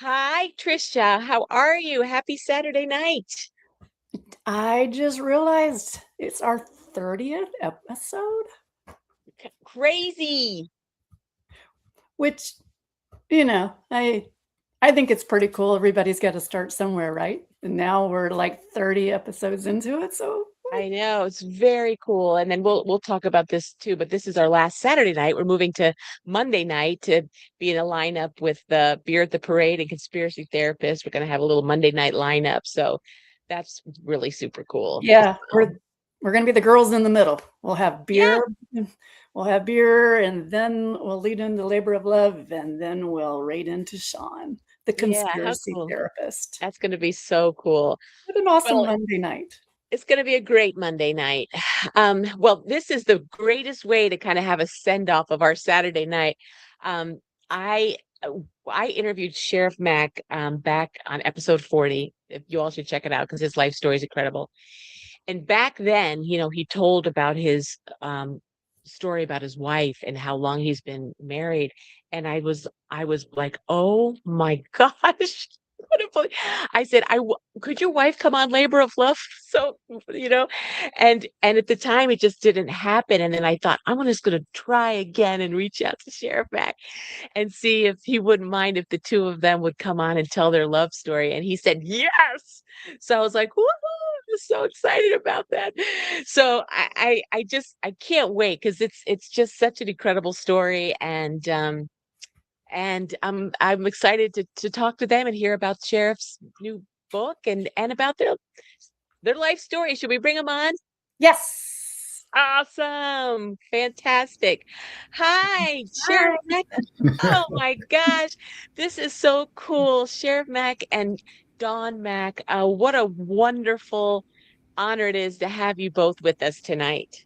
Hi, Tricia. How are you? Happy Saturday night. I just realized it's our 30th episode, Crazy. which, I think it's pretty cool. Everybody's got to start somewhere, right? And now we're like 30 episodes into it, so I know it's very cool. And then we'll talk about this too, but this is our last Saturday night. We're moving to Monday night to be in a lineup with the Beer at the Parade and Conspiracy Therapist. We're going to have a little Monday night lineup. So that's really super cool. yeah, we're going to be the girls in the middle. We'll have Yeah. beer, and then we'll lead into Labor of Love, and then we'll raid into Sean, the Yeah. How conspiracy cool. therapist. That's going to be so cool. What an awesome Well, Monday night. it's going to be a great Monday night. Well, this is the greatest way to kind of have a send off of our Saturday night. Um, I I interviewed Sheriff Mack back on episode 40. If you all should check it out because his life story is incredible. And back then, he told about his story about his wife and how long he's been married. And I was like, oh my gosh. I said, could your wife come on Labor of Love? So, you know, and at the time it just didn't happen. And then I thought, I'm just gonna try again and reach out to Sheriff Mack and see if he wouldn't mind if the two of them would come on and tell their love story. And he said, yes. So I was like, woohoo, I'm so excited about that. So I can't wait because it's just such an incredible story. And I'm excited to talk to them and hear about Sheriff's new book and about their life story. Should we bring them on? Yes. Awesome. Fantastic. Hi, Sheriff Hi. Mack. Oh my gosh. This is so cool. Sheriff Mack and Dawn Mack. What a wonderful honor it is to have you both with us tonight.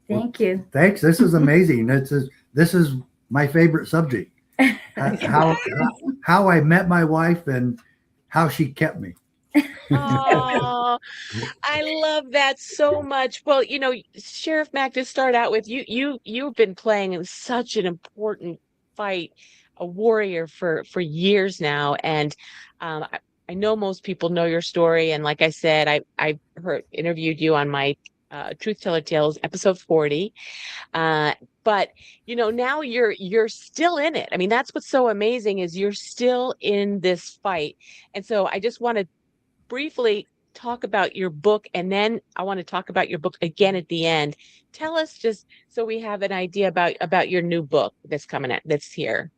Thank you. Thanks. This is amazing. This is my favorite subject. How I met my wife and how she kept me. Oh, I love that so much. Well, Sheriff Mack, to start out with, you've been playing in such an important fight, a warrior for years now, and I know most people know your story. And like I said, I interviewed you on my Truth Teller Tales episode 40. But now you're still in it. I mean, that's what's so amazing is you're still in this fight. And so I just want to briefly talk about your book, and then I want to talk about your book again at the end. Tell us, just so we have an idea about your new book that's here.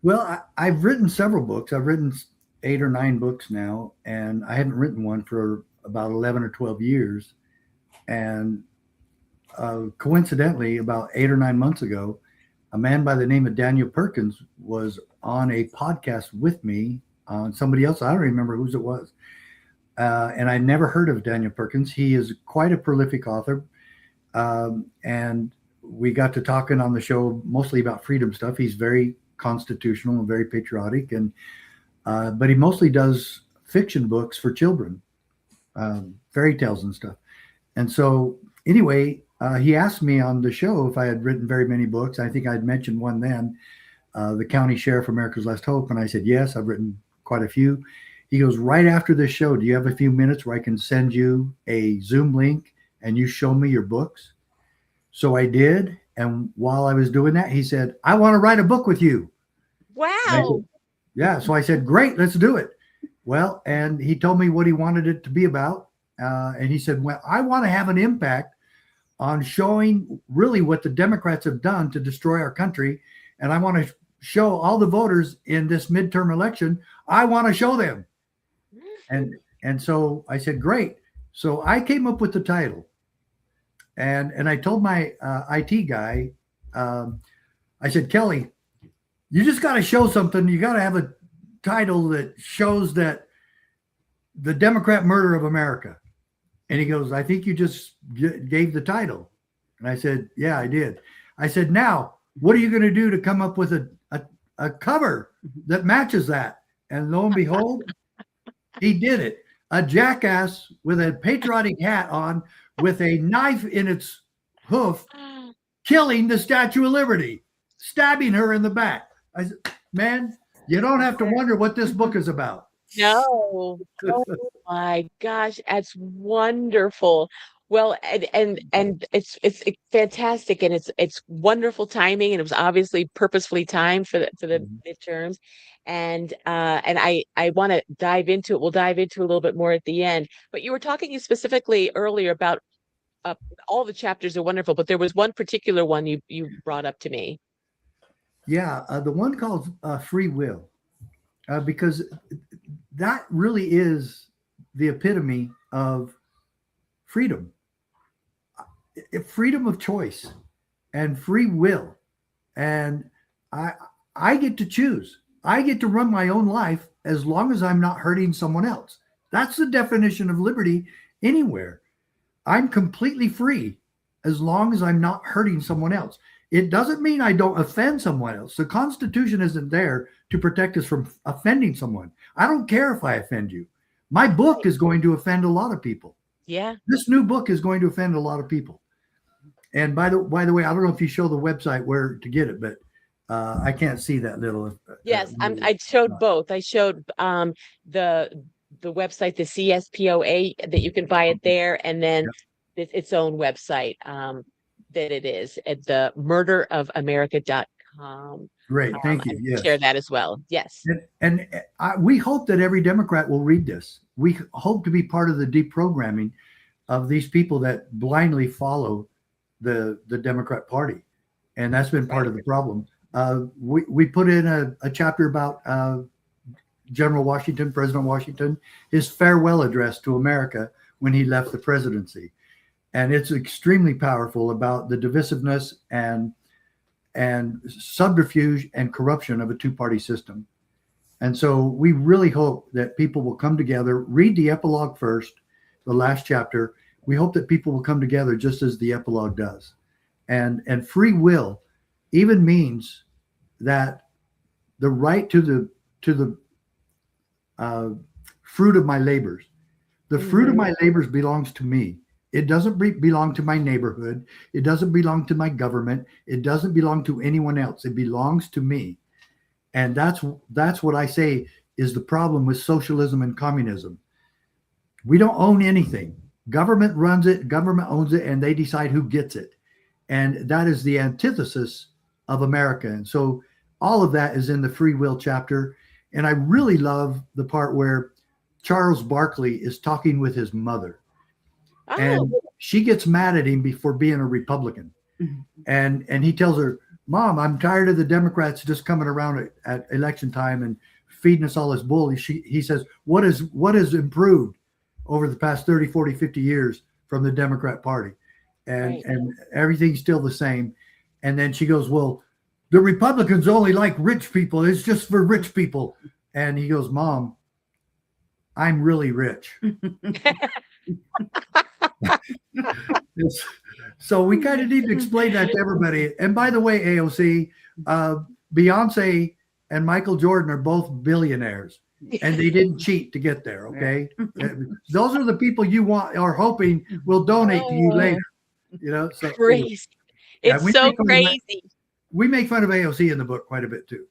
Well, I've written several books. I've written 8 or 9 books now, and I haven't written one for about 11 or 12 years. And coincidentally, about 8 or 9 months ago, a man by the name of Daniel Perkins was on a podcast with me on somebody else. I don't remember whose it was. And I never heard of Daniel Perkins. He is quite a prolific author. And we got to talking on the show mostly about freedom stuff. He's very constitutional and very patriotic. But he mostly does fiction books for children, fairy tales and stuff. And so anyway, he asked me on the show if I had written very many books. I think I'd mentioned one then, The County Sheriff, America's Last Hope. And I said, yes, I've written quite a few. He goes, right after this show, do you have a few minutes where I can send you a Zoom link and you show me your books? So I did. And while I was doing that, he said, I want to write a book with you. Wow. Yeah. So I said, great, let's do it. Well, and he told me what he wanted it to be about. And he said, well, I want to have an impact on showing really what the Democrats have done to destroy our country. And I want to show all the voters in this midterm election. I want to show them. And so I said, great. So I came up with the title. And I told my IT guy, I said, Kelly, you just got to show something. You got to have a title that shows that the Democrat murder of America. And he goes, I think you just gave the title. And I said, yeah, I did. I said, now, what are you going to do to come up with a cover that matches that? And lo and behold, he did it. A jackass with a patriotic hat on with a knife in its hoof, killing the Statue of Liberty, stabbing her in the back. I said, man, You don't have to wonder what this book is about. No. Oh my gosh, that's wonderful. Well, and it's fantastic, and it's wonderful timing, and it was obviously purposefully timed for the midterms, and I want to dive into it. We'll dive into it a little bit more at the end. But you were talking specifically earlier about all the chapters are wonderful, but there was one particular one you brought up to me. Yeah, the one called Free Will, because that really is the epitome of freedom. Freedom of choice and free will. And I get to choose. I get to run my own life as long as I'm not hurting someone else. That's the definition of liberty anywhere. I'm completely free as long as I'm not hurting someone else. It doesn't mean I don't offend someone else. The Constitution isn't there to protect us from offending someone. I don't care if I offend you. My book is going to offend a lot of people. Yeah. This new book is going to offend a lot of people. And by the way, I don't know if you show the website where to get it, but I can't see that little. Yes, I showed both. I showed the website, the CSPOA, that you can buy it there, and then its own website that it is at the murderofamerica.com. Great, thank you. Yes. Share that as well. Yes. And we hope that every Democrat will read this. We hope to be part of the deprogramming of these people that blindly follow the Democrat Party. And that's been part of the problem. We put in a chapter about General Washington, President Washington, his farewell address to America when he left the presidency. And it's extremely powerful about the divisiveness and subterfuge and corruption of a two-party system. And so we really hope that people will come together, read the epilogue first, the last chapter. We hope that people will come together just as the epilogue does. And free will even means that the right to the fruit of my labors. The fruit of my labors belongs to me. It doesn't belong to my neighborhood. It doesn't belong to my government. It doesn't belong to anyone else. It belongs to me. And that's what I say is the problem with socialism and communism. We don't own anything. Government runs it, government owns it, and they decide who gets it. And that is the antithesis of America. And so all of that is in the free will chapter. And I really love the part where Charles Barkley is talking with his mother. Oh. And she gets mad at him for being a Republican. And he tells her, Mom, I'm tired of the Democrats just coming around at election time and feeding us all this bull. He says, what has improved over the past 30, 40, 50 years from the Democrat Party? And everything's still the same. And then she goes, well, the Republicans only like rich people. It's just for rich people. And he goes, Mom, I'm really rich. So we kind of need to explain that to everybody. And by the way, AOC, Beyonce and Michael Jordan are both billionaires, and they didn't cheat to get there. Okay, those are the people you are hoping will donate to you later. You know, so crazy. It's so crazy. We make fun of AOC in the book quite a bit too.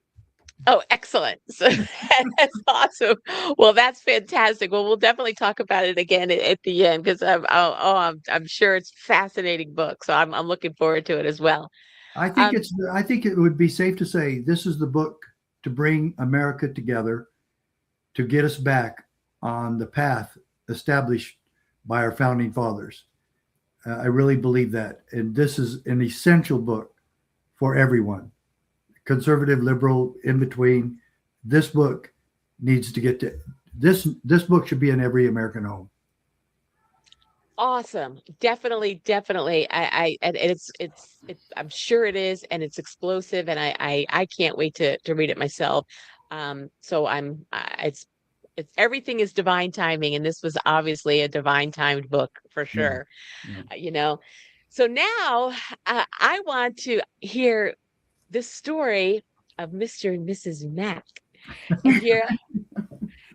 Oh, excellent. So that's awesome. Well, that's fantastic. Well, we'll definitely talk about it again at the end, because I'm sure it's a fascinating book. So I'm looking forward to it as well. I think it would be safe to say this is the book to bring America together, to get us back on the path established by our founding fathers. I really believe that. And this is an essential book for everyone. Conservative, liberal, in between. This book needs to get to this book should be in every American home. Awesome. Definitely. And it's I'm sure it is, and it's explosive, and I can't wait to read it myself. So it's everything is divine timing, and this was obviously a divine timed book for sure. Yeah. You know. So now I want to hear the story of Mr. and Mrs. Mack,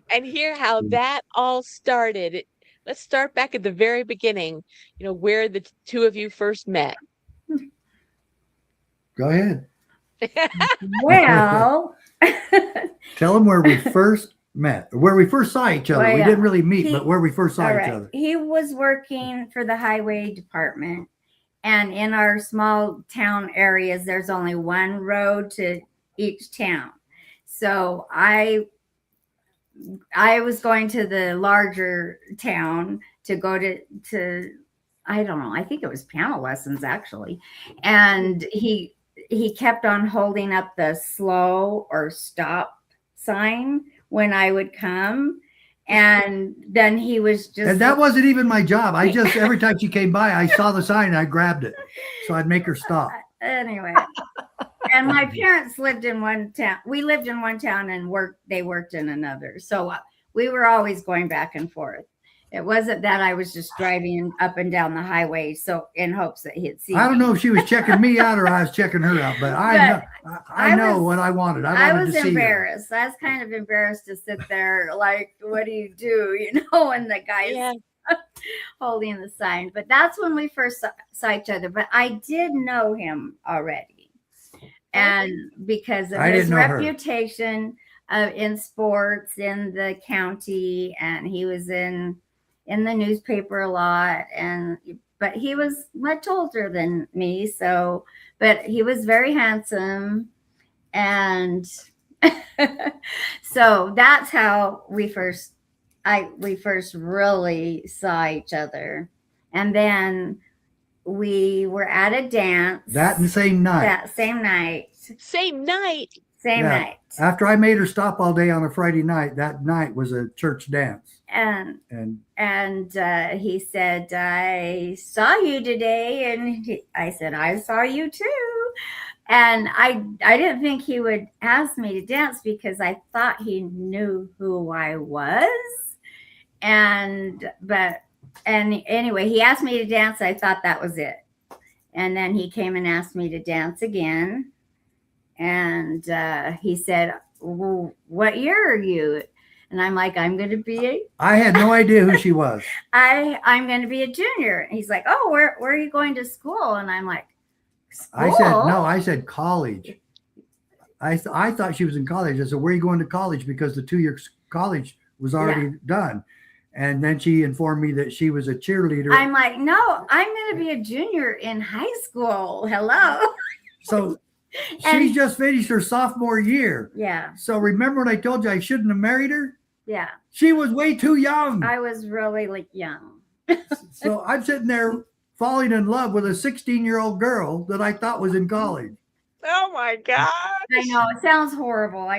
and hear how that all started. Let's start back at the very beginning, where the two of you first met. Go ahead. Well, Tell them where we first met, where we first saw each other. Well, We yeah. didn't really meet, He- but where we first saw All each right. other. He was working for the highway department. And in our small town areas, there's only one road to each town. So I was going to the larger town to go to I don't know, I think it was piano lessons actually. And he kept on holding up the slow or stop sign when I would come. And then he was just, And that wasn't even my job. I just, every time she came by, I saw the sign and I grabbed it. So I'd make her stop. anyway. And my parents lived in one town. We lived in one town and they worked in another. So we were always going back and forth. It wasn't that I was just driving up and down the highway so in hopes that he'd see I don't me. know if she was checking me out or I was checking her out, but I know what I wanted. I wanted was to see her. embarrassed. I was kind of embarrassed to sit there like, what do? You know, and the guy's holding the sign. But that's when we first saw each other. But I did know him already. And because of his reputation in sports in the county, and he was in the newspaper a lot, but he was much older than me, but he was very handsome, and so that's how we first really saw each other. And then we were at a dance that same night. Same night. After I made her stop all day on a Friday night, that night was a church dance. And he said, I saw you today. And I said, I saw you too. And I didn't think he would ask me to dance because I thought he knew who I was. And anyway, he asked me to dance. I thought that was it. And then he came and asked me to dance again. And he said, well, what year are you? And I'm like, I'm going to be I had no idea who she was. I'm going to be a junior. And he's like, oh, where are you going to school? And I'm like, school? I said college. I thought she was in college. I said, where are you going to college? Because the 2-year college was already done. And then she informed me that she was a cheerleader. I'm like, no, I'm going to be a junior in high school. Hello. So she just finished her sophomore year. Yeah. So remember when I told you I shouldn't have married her? Yeah. She was way too young. I was really young. So I'm sitting there falling in love with a 16-year-old girl that I thought was in college. Oh my God. I know, it sounds horrible.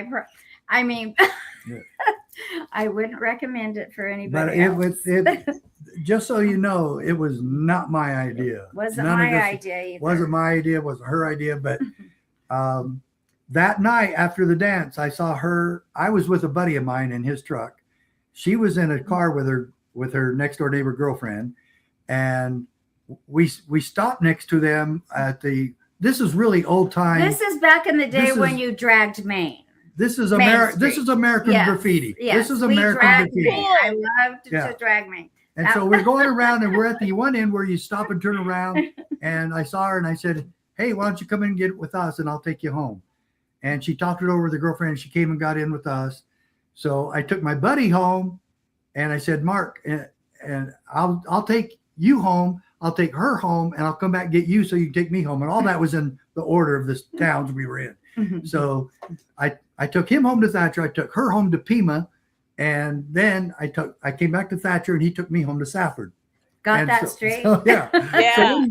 I mean, I wouldn't recommend it for anybody else. Just so you know, it was not my idea. Wasn't my idea either. Wasn't my idea, wasn't her idea. But that night after the dance, I saw her. I was with a buddy of mine in his truck. She was in a car with her next door neighbor girlfriend. And we stopped next to them this is really old time. This is back in the day when you dragged Maine. This is American graffiti. Yes, This is American graffiti. I loved to drag Maine. And so we're going around and we're at the one end where you stop and turn around. And I saw her and I said, hey, why don't you come in and get with us and I'll take you home. And she talked it over with her girlfriend and she came and got in with us. So I took my buddy home and I said, Mark, and I'll take you home. I'll take her home and I'll come back and get you so you can take me home. And all that was in the order of the towns we were in. So I took him home to Thatcher. I took her home to Pima. And then I came back to Thatcher and he took me home to Safford. Got that straight? So, yeah.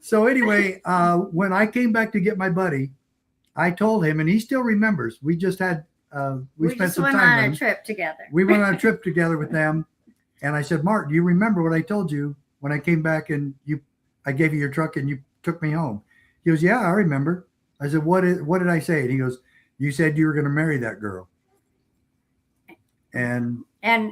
So anyway, when I came back to get my buddy, I told him, and he still remembers, we just had, we spent some time. We went on a trip together. We went on a trip together with them. And I said, Mark, do you remember what I told you when I came back and I gave you your truck and you took me home? He goes, yeah, I remember. I said, what did I say? And he goes, you said you were going to marry that girl. And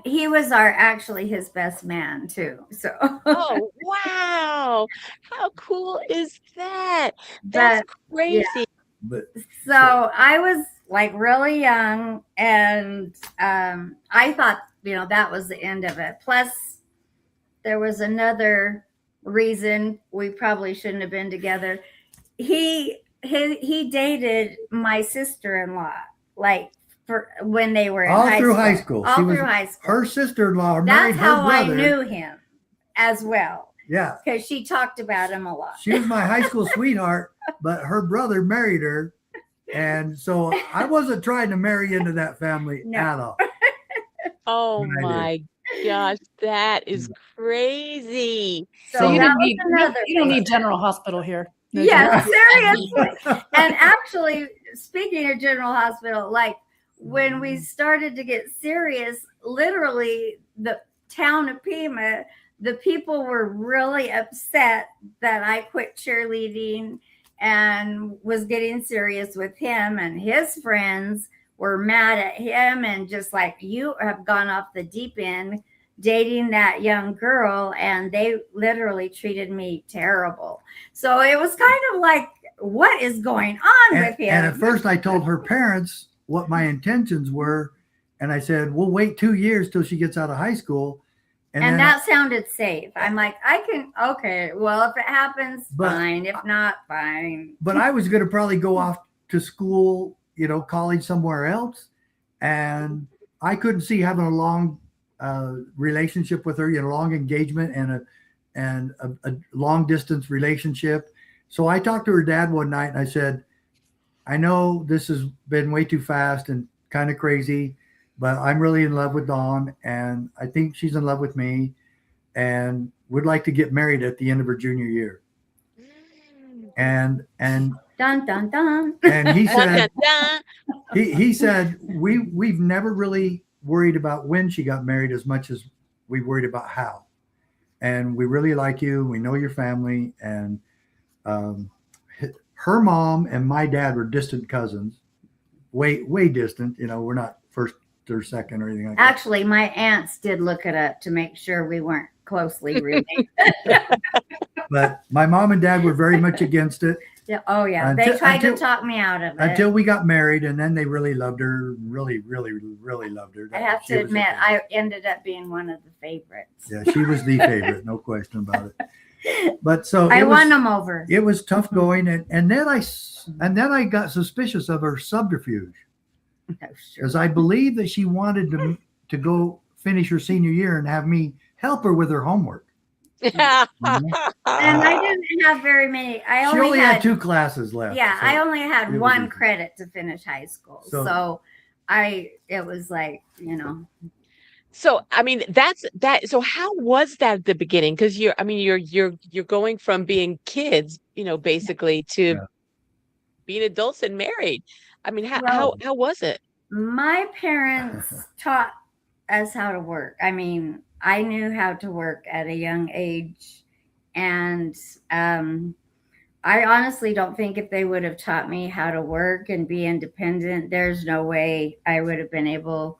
he was actually his best man too. So oh wow, how cool is that? That's crazy. Yeah. So I was like really young, and I thought that was the end of it. Plus, there was another reason we probably shouldn't have been together. He dated my sister-in-law like for when they were in All high through school. high school. All She was through high school. her sister-in-law married That's her how I brother. knew him as well, Yeah. because she talked about him a lot. She was my high school sweetheart, but her brother married her. And so I wasn't trying to marry into that family No. at all. Oh Good idea. my gosh, that is crazy. So you that don't was need another you don't thing. need General Hospital here. No Yes, General- seriously. And actually, speaking of General Hospital, like when we started to get serious, literally the town of Pima, the people were really upset that I quit cheerleading and was getting serious with him, and his friends were mad at him and just like, you have gone off the deep end dating that young girl, and they literally treated me terrible. So it was kind of like, what is going on with him? And at first I told her parents what my intentions were. And I said, we'll wait 2 years till she gets out of high school. And then that sounded safe. I'm like, okay, well, if it happens, fine. If not, fine. But I was going to probably go off to school, college somewhere else. And I couldn't see having a long relationship with her, long engagement and a long distance relationship. So I talked to her dad one night and I said, I know this has been way too fast and kind of crazy, but I'm really in love with Dawn, and I think she's in love with me, and would like to get married at the end of her junior year. And Dun dun dun. and he Dun, said dun, dun. he said we've never really worried about when she got married as much as we worried about how. And we really like you. We know your family, and her mom and my dad were distant cousins, way distant. We're not first or second or anything like that. Actually, my aunts did look it up to make sure we weren't closely related. But my mom and dad were very much against it Yeah, oh yeah, they tried to talk me out of it. until we got married, and then they really loved her, really loved her. I have She to was admit, a- I ended up being one of the favorites. yeah, she was the favorite, no question about it. But so I it won was, them over. it was tough going, and then I got suspicious of her subterfuge, Oh, sure. because I believe that she wanted to go finish her senior year and have me help her with her homework. And I didn't have very many. I She only, only had 2 classes left. Yeah, so I only had it was one easy. credit to finish high school. So- So it was like, So, I mean, that's that. So how was that at the beginning? Because you're going from being kids, basically to Yeah. being adults and married. I mean, Well- how was it? my parents taught us how to work. I mean, I knew how to work at a young age. And I honestly don't think if they would have taught me how to work and be independent, there's no way I would have been able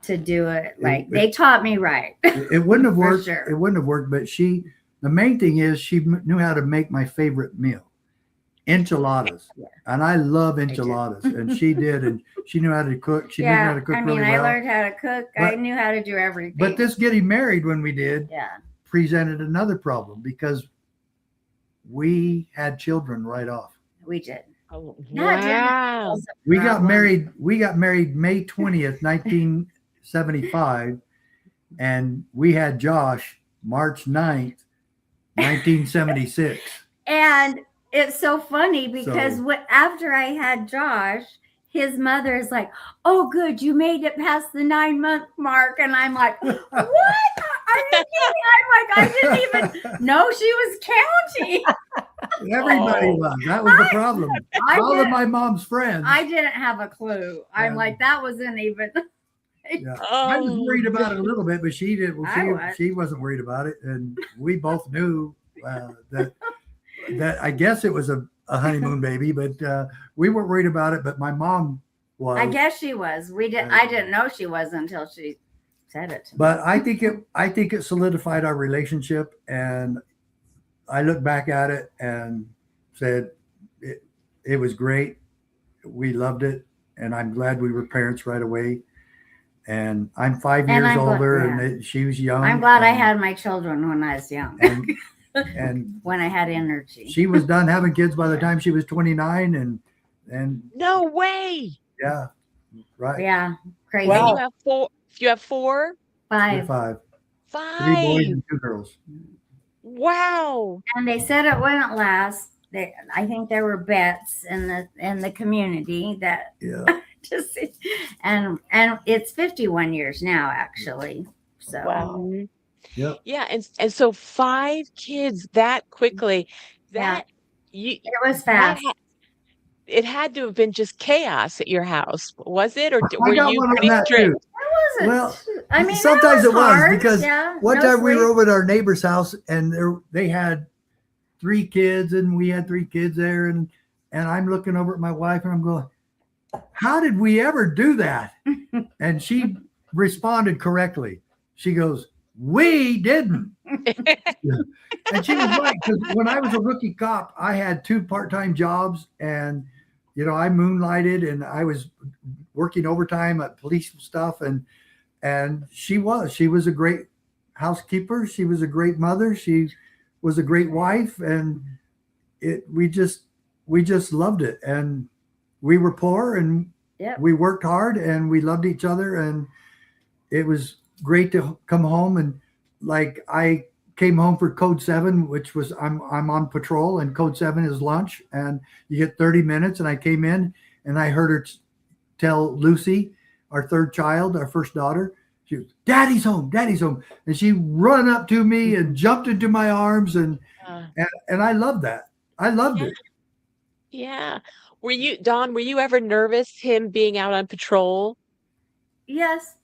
to do it. Like, they taught me right. It wouldn't have For worked. sure. It wouldn't have worked. But the main thing is she knew how to make my favorite meal, enchiladas. Yeah. And I love did. enchiladas, and she did, and she knew how to cook. She knew how Yeah, to cook I mean, really I well. learned how to cook. I But- knew how to do everything. But this getting married when we did yeah, presented another problem, because we had children right off. we did. Oh, That didn't- wow. was a We got problem. married. We got married May 20th, 1975, and we had Josh March 9th, 1976. And it's so funny because So- after I had Josh, his mother is like, "Oh, good, you made it past the 9-month mark," and I'm like, "What? Are you kidding?" I'm like, I didn't even know she was counting. Everybody Oh. was. That was the problem. All of my mom's friends. I didn't have a clue. I'm Yeah. like, that wasn't even. Yeah. I was Oh, worried about it a little bit, but she did. Well, I was. she wasn't worried about it, and we both knew that I guess it was a honeymoon baby, but we weren't worried about it. But my mom was. I guess she was. I didn't know she was until she said it to me. But I think it solidified our relationship, and I look back at it and said it was great. We loved it, and I'm glad we were parents right away. And I'm 5 And years I'm glad- older, yeah. and she was young. I'm glad I and- had my children when I was young, and when I had energy. she was done having kids by the time she was 29, and no way. yeah, Right. Yeah, crazy. Wow. And you have four. You have four. We're 5. five. 3 boys Five. and 2 girls. Wow. And they said it wouldn't last. I think there were bets in the community that Yeah. just and it's 51 years now actually. So Wow. Mhm. Yep. Yeah, and so 5 kids that quickly. Yeah. That you it was that fast. it had to have been just chaos at your house, was it? Or I were got you one on pretty that strict? too. It wasn't. Well, I mean, sometimes it was hard. because yeah, one no time we were sleep. over at our neighbor's house and they had 3 kids and we had 3 kids there and I'm looking over at my wife and I'm going, how did we ever do that? And she responded correctly. She goes, we didn't. Yeah. And she was right, because when I was a rookie cop, I had 2 part-time jobs and I moonlighted and I was working overtime at police stuff and she was a great housekeeper. She was a great mother. She was a great wife, and we just loved it. And we were poor and Yep. we worked hard and we loved each other, and it was great to come home. And like I came home for code 7, which was I'm on patrol, and code 7 is lunch and you get 30 minutes. And I came in and I heard her tell Lucy, our 3rd child, our first daughter, she was, daddy's home, and she run up to me and jumped into my arms, and I loved that. I loved it. Yeah. Dawn, were you ever nervous him being out on patrol? Yes,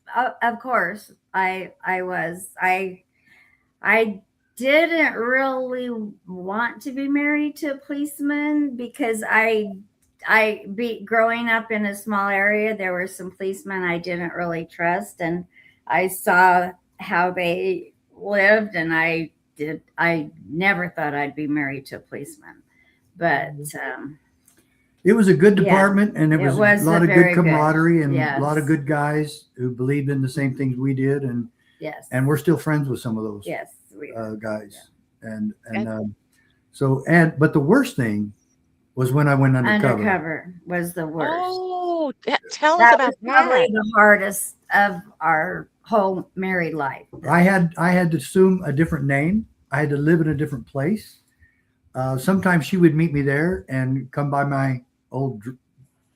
of course. I was. I didn't really want to be married to a policeman because growing up in a small area, there were some policemen I didn't really trust, and I saw how they lived, and I never thought I'd be married to a policeman. But It was a good Yeah, department, and it was a lot of very good good. camaraderie and a Yes. lot of good guys who believed in the same things we did, and yes, we're still friends with some of those yes, guys. But the worst thing was when I went undercover. undercover was the worst. Oh, tell us That about was probably that. the hardest of our whole married life. I had to assume a different name. I had to live in a different place. Sometimes she would meet me there and come by my old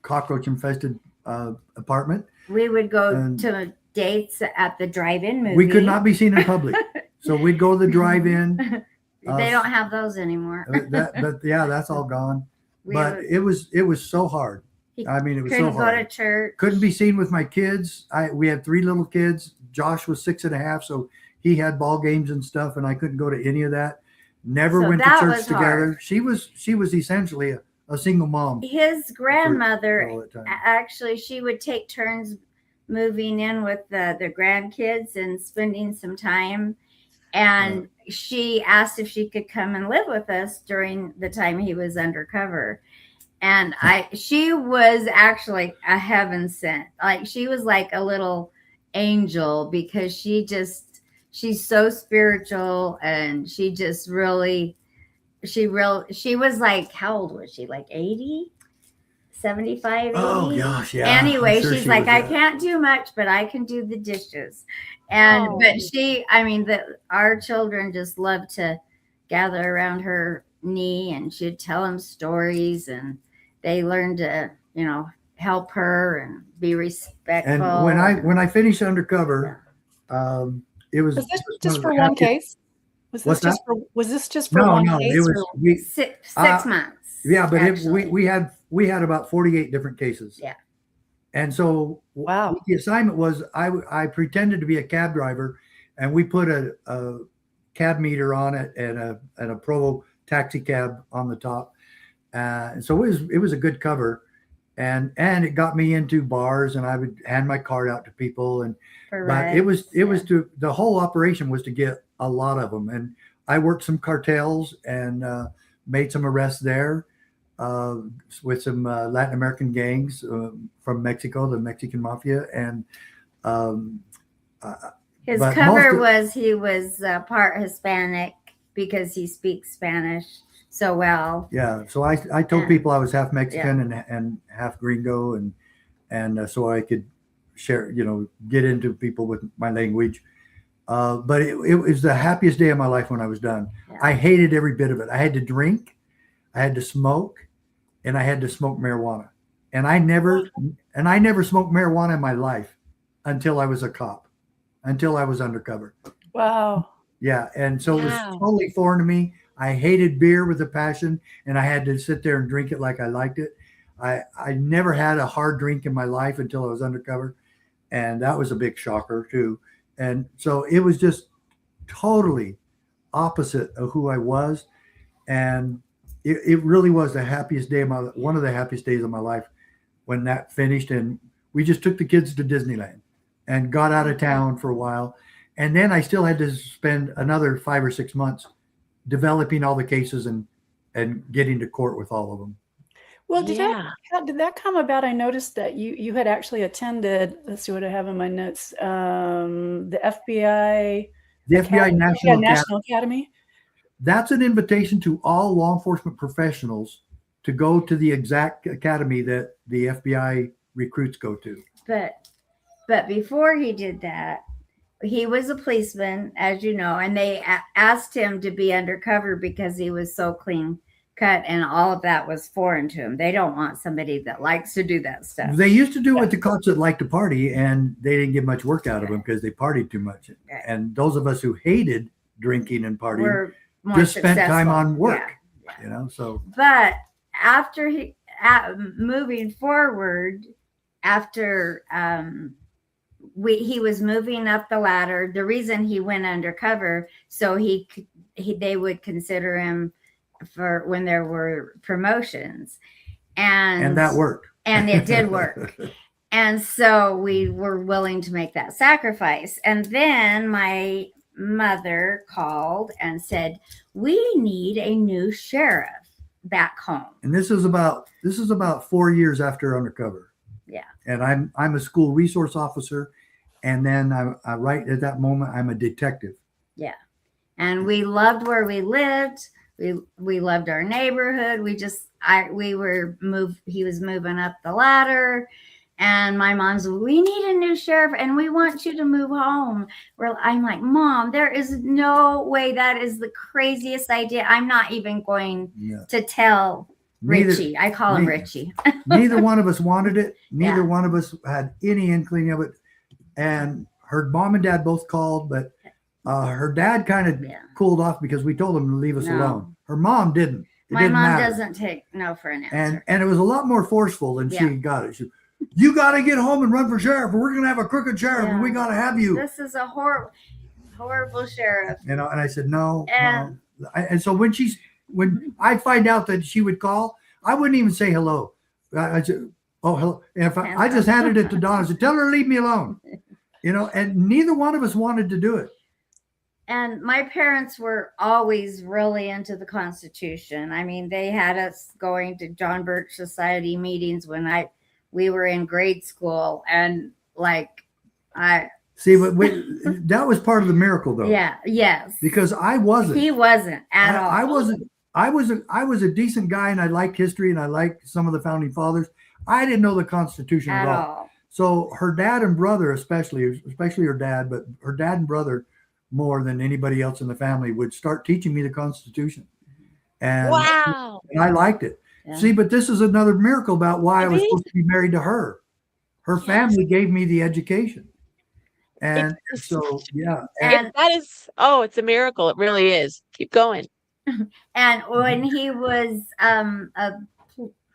cockroach infested apartment. We would go And- to dates at the drive-in movie. We could not be seen in public, so we'd go to the drive-in. They don't have those anymore. But yeah, that's all gone. We But would- it was so hard. he I mean, it was so couldn't go to hard. church. Couldn't be seen with my kids. We had 3 little kids. Josh was 6.5, so he had ball games and stuff, and I couldn't go to any of that. Never So went to that church was together. hard. She was essentially a single mom His grandmother, all the time. actually, she would take turns moving in with the grandkids and spending some time. And she asked if she could come and live with us during the time he was undercover. And she was actually a heaven sent. Like, she was like a little angel, because she's so spiritual, and she just really, she was like, how old was she? Like 80, 75, 80? Oh gosh, yeah. Anyway, I'm sure she's she like, was I that. can't do much, but I can do the dishes. And but our children just loved to gather around her knee, and she'd tell them stories, and they learned to, help her and be respectful. And when I finished undercover, it was Was this one just of for the one happiest- case? Was What's this just for No, one no, case? it was or- 6 Uh, months. yeah, but actually. we had about 48 different cases. Yeah. And so Wow. what the assignment was, I pretended to be a cab driver, and we put a cab meter on it and a Provo taxi cab on the top. And so it was a good cover, and it got me into bars, and I would hand my card out to people, but it was the whole operation was to get a lot of them. And I worked some cartels and made some arrests there with some Latin American gangs from Mexico, the Mexican mafia. And His but cover most he was part Hispanic, because he speaks Spanish so well. yeah, so I told Yeah. people I was half Mexican and half gringo, and so I could share, get into people with my language. But it was the happiest day of my life when I was done. Yeah. I hated every bit of it. I had to drink, I had to smoke, and I had to smoke marijuana. And I never smoked marijuana in my life until I was a cop, until I was undercover. Wow. Yeah. And so it was Wow. totally foreign to me. I hated beer with a passion, and I had to sit there and drink it like I liked it. I never had a hard drink in my life until I was undercover. And that was a big shocker too. And so it was just totally opposite of who I was. And it really was the happiest day one of the happiest days of my life when that finished. And we just took the kids to Disneyland and got out of town for a while. And then I still had to spend another 5 or 6 months developing all the cases and getting to court with all of them. Well, Yeah. how did that come about? I noticed that you had actually attended, let's see what I have in my notes, the FBI. The FBI National Academy. That's an invitation to all law enforcement professionals to go to the exact academy that the FBI recruits go to. But before he did that, he was a policeman, as you know, and they asked him to be undercover because he was so clean cut, and all of that was foreign to him. They don't want somebody that likes to do that stuff. They used to do it with the cops that like to party, and they didn't get much work out of them because they partied too much. Right. And those of us who hated drinking and partying We're more just spent time successful. on work, Yeah. so. But after moving forward, after he was moving up the ladder, the reason he went undercover, so they would consider him for when there were promotions, and that worked, and it did work. And so we were willing to make that sacrifice. And then my mother called and said, we need a new sheriff back home. And this is about 4 years after undercover. Yeah. And I'm a school resource officer, and then I right at that moment I'm a detective. Yeah. And we loved where we lived. We loved our neighborhood. He was moving up the ladder, and my mom's, we need a new sheriff and we want you to move home. I'm like, Mom, there is no way. That is the craziest idea. I'm not even going to tell Richie. I call him Richie. Neither one of us wanted it. Neither Yeah. one of us had any inkling of it. And her mom and dad both called, but her dad kind of cooled off because we told him to leave us alone. Her mom didn't. My mom doesn't take no for an answer. And it was a lot more forceful than she got it. You got to get home and run for sheriff, or we're going to have a crooked sheriff, and we got to have you. This is a horrible sheriff. And I said, no. And so when I find out that she would call, I wouldn't even say hello. I said, oh, hello. And I just handed it to Donna. I said, tell her to leave me alone. And neither one of us wanted to do it. And my parents were always really into the Constitution. I mean, they had us going to John Birch Society meetings when we were in grade school, and see, but that was part of the miracle, though. Yeah. Yes. Because I wasn't. He wasn't at all. I wasn't. I was a decent guy, and I liked history, and I liked some of the founding fathers. I didn't know the Constitution at all. So her dad and brother, especially her dad, but her dad and brother, more than anybody else in the family, would start teaching me the Constitution. And, Wow. And I liked it. Yeah. See, but this is another miracle about why I was supposed to be married to her. Her family gave me the education. And so, yeah. And that is, it's a miracle. It really is. Keep going. And when he was a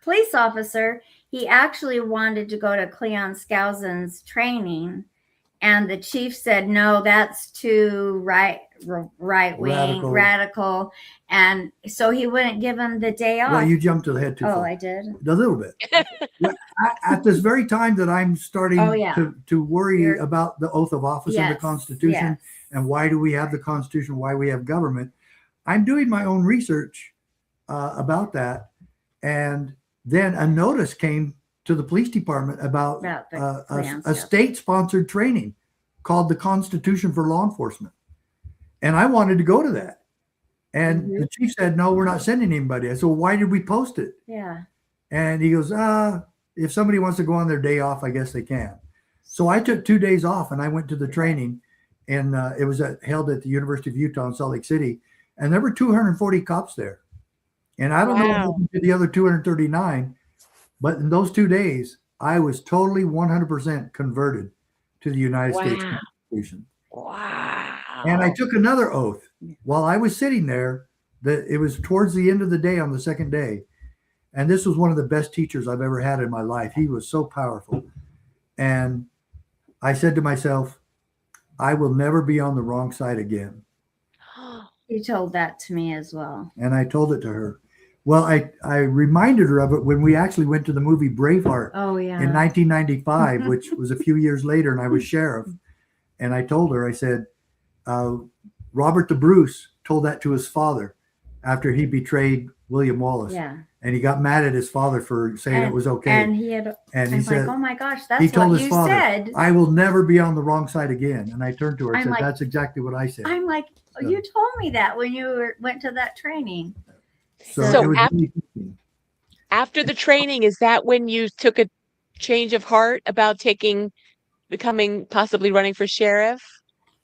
police officer, he actually wanted to go to Cleon Skousen's training. And the chief said, no, that's too right wing, radical. And so he wouldn't give him the day off. Well, you jumped ahead too far. Oh, I did? A little bit. At this very time that I'm starting to worry about the oath of office and the Constitution, and why do we have the Constitution, why we have government, I'm doing my own research about that. And then a notice came to the police department about a state-sponsored training called the Constitution for Law Enforcement. And I wanted to go to that. And the chief said, no, we're not sending anybody. I said, well, why did we post it? Yeah. And he goes, if somebody wants to go on their day off, I guess they can. So I took 2 days off and I went to the training, and it was held at the University of Utah in Salt Lake City, and there were 240 cops there. And I don't know what happened to the other 239, but in those 2 days, I was totally 100% converted to the United States Constitution. Wow. And I took another oath while I was sitting there. That it was towards the end of the day on the second day. And this was one of the best teachers I've ever had in my life. He was so powerful. And I said to myself, I will never be on the wrong side again. You told that to me as well. And I told it to her. Well, I reminded her of it when we actually went to the movie Braveheart in 1995, which was a few years later, and I was sheriff. And I told her, I said, Robert the Bruce told that to his father after he betrayed William Wallace. Yeah. And he got mad at his father for saying it was okay. And he had, and he said, like, oh my gosh, he that's told what his you father, said. I will never be on the wrong side again. And I turned to her and I'm said, like, that's exactly what I said. I'm like, oh, you told me that when you went to that training. So it was really interesting. After the training, is that when you took a change of heart about becoming possibly running for sheriff?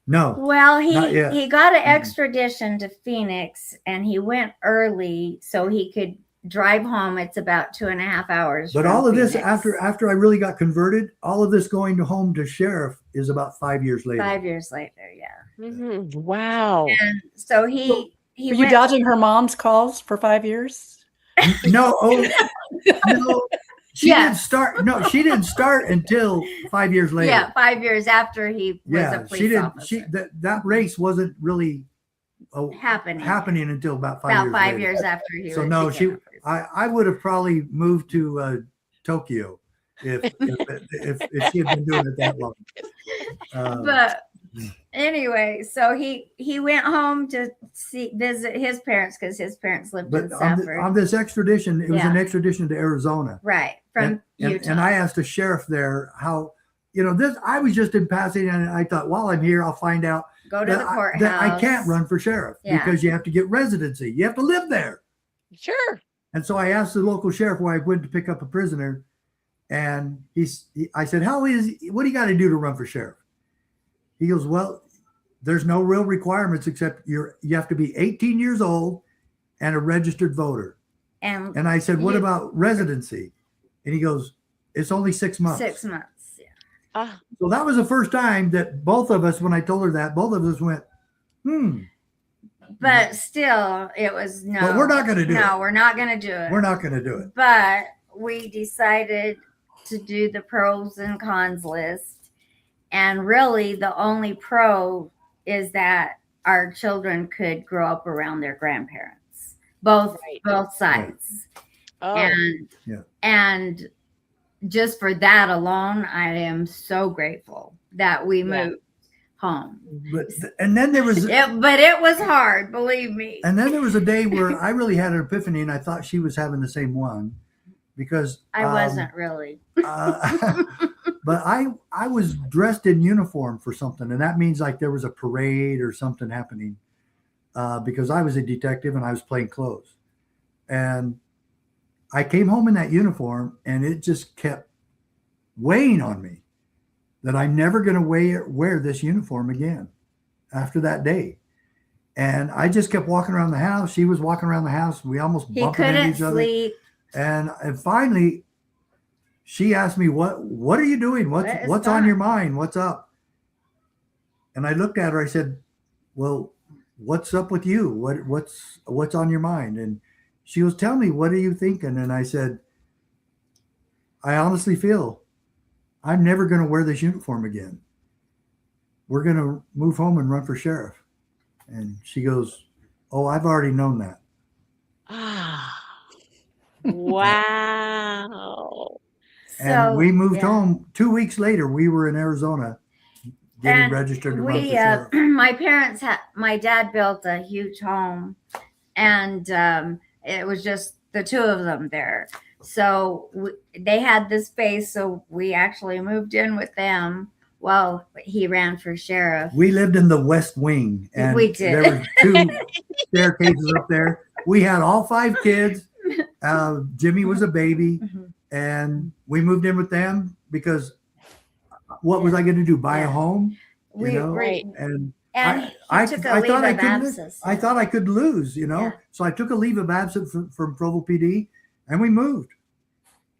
No. Well, not yet. he got an extradition to Phoenix, and he went early so he could drive home. It's about 2.5 hours. But from all of this, Phoenix. after I really got converted, all of this going home to sheriff is about 5 years later. 5 years later, yeah. Mm-hmm. Wow. And so he Were you dodging her mom's calls for 5 years? No, no. She didn't start. No, she didn't start until 5 years later. Yeah, 5 years after he was a police officer. That race wasn't really happening until about 5 years. About 5 later. years after he. So no, I would have probably moved to Tokyo if she had been doing it that long. But anyway, so he went home to visit his parents because his parents lived in Sanford. On this extradition, it was an extradition to Arizona, right, from Utah. And I asked the sheriff there how, this. I was just in passing, and I thought, while I'm here, I'll find out. Go to the courthouse. That I can't run for sheriff because you have to get residency. You have to live there. Sure. And so I asked the local sheriff where I went to pick up a prisoner, and I said, what do you got to do to run for sheriff? He goes, well, there's no real requirements except you have to be 18 years old and a registered voter. And I said, what about residency? And he goes, it's only 6 months. 6 months, yeah. So that was the first time that both of us, when I told her that, both of us went, But still, it was no. But we're not going to do it. No, we're not going to do it. We're not going to do it. But we decided to do the pros and cons list. And really, the only pro is that our children could grow up around their grandparents, both sides. Oh. And just for that alone, I am so grateful that we moved home. And then there was, but it was hard, believe me. And then there was a day where I really had an epiphany, and I thought she was having the same one, because I wasn't really. But I was dressed in uniform for something, and that means like there was a parade or something happening, because I was a detective and I was plain clothes. And I came home in that uniform, and it just kept weighing on me that I'm never going to wear this uniform again after that day. And I just kept walking around the house. She was walking around the house. We almost bumped into each other. Sleep. And finally, she asked me, what are you doing? What's on your mind? What's up? And I looked at her. I said, well, what's up with you? What's on your mind? And she goes, tell me, what are you thinking? And I said, I honestly feel I'm never going to wear this uniform again. We're going to move home and run for sheriff. And she goes, oh, I've already known that. Wow. And we moved home 2 weeks later. We were in Arizona getting registered to run for sheriff. My parents my dad built a huge home, and it was just the two of them there. So they had the space, so we actually moved in with them while he ran for sheriff. We lived in the West Wing, and we did. There were 2 staircases up there. We had all 5 kids. Jimmy was a baby, and we moved in with them because what was I going to do? Buy a home? We, know, Right. And and I he took a I leave thought I of couldn't. absence. I thought I could lose, Yeah. So I took a leave of absence from Provo PD, and we moved.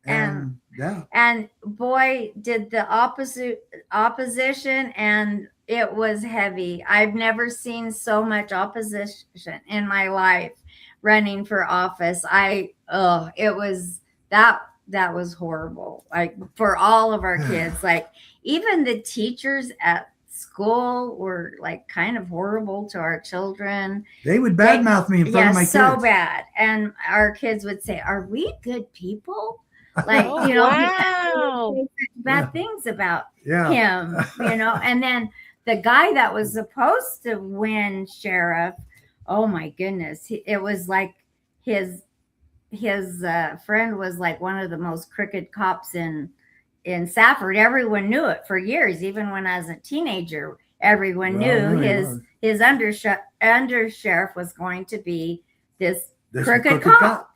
And yeah, And boy, did the opposition, and it was heavy. I've never seen so much opposition in my life running for office. It was that was horrible. Like for all of our kids, like even the teachers at school were like kind of horrible to our children. they would badmouth me in front of my kids. So bad. And our kids would say, "Are we good people?" Like, Oh, you know, wow. because bad things about Yeah. him, and then the guy that was supposed to win sheriff, oh my goodness, it was like his friend was like one of the most crooked cops in Safford. Everyone knew it for years. Even when I was a teenager, everyone knew his undersheriff was going to be this crooked cop.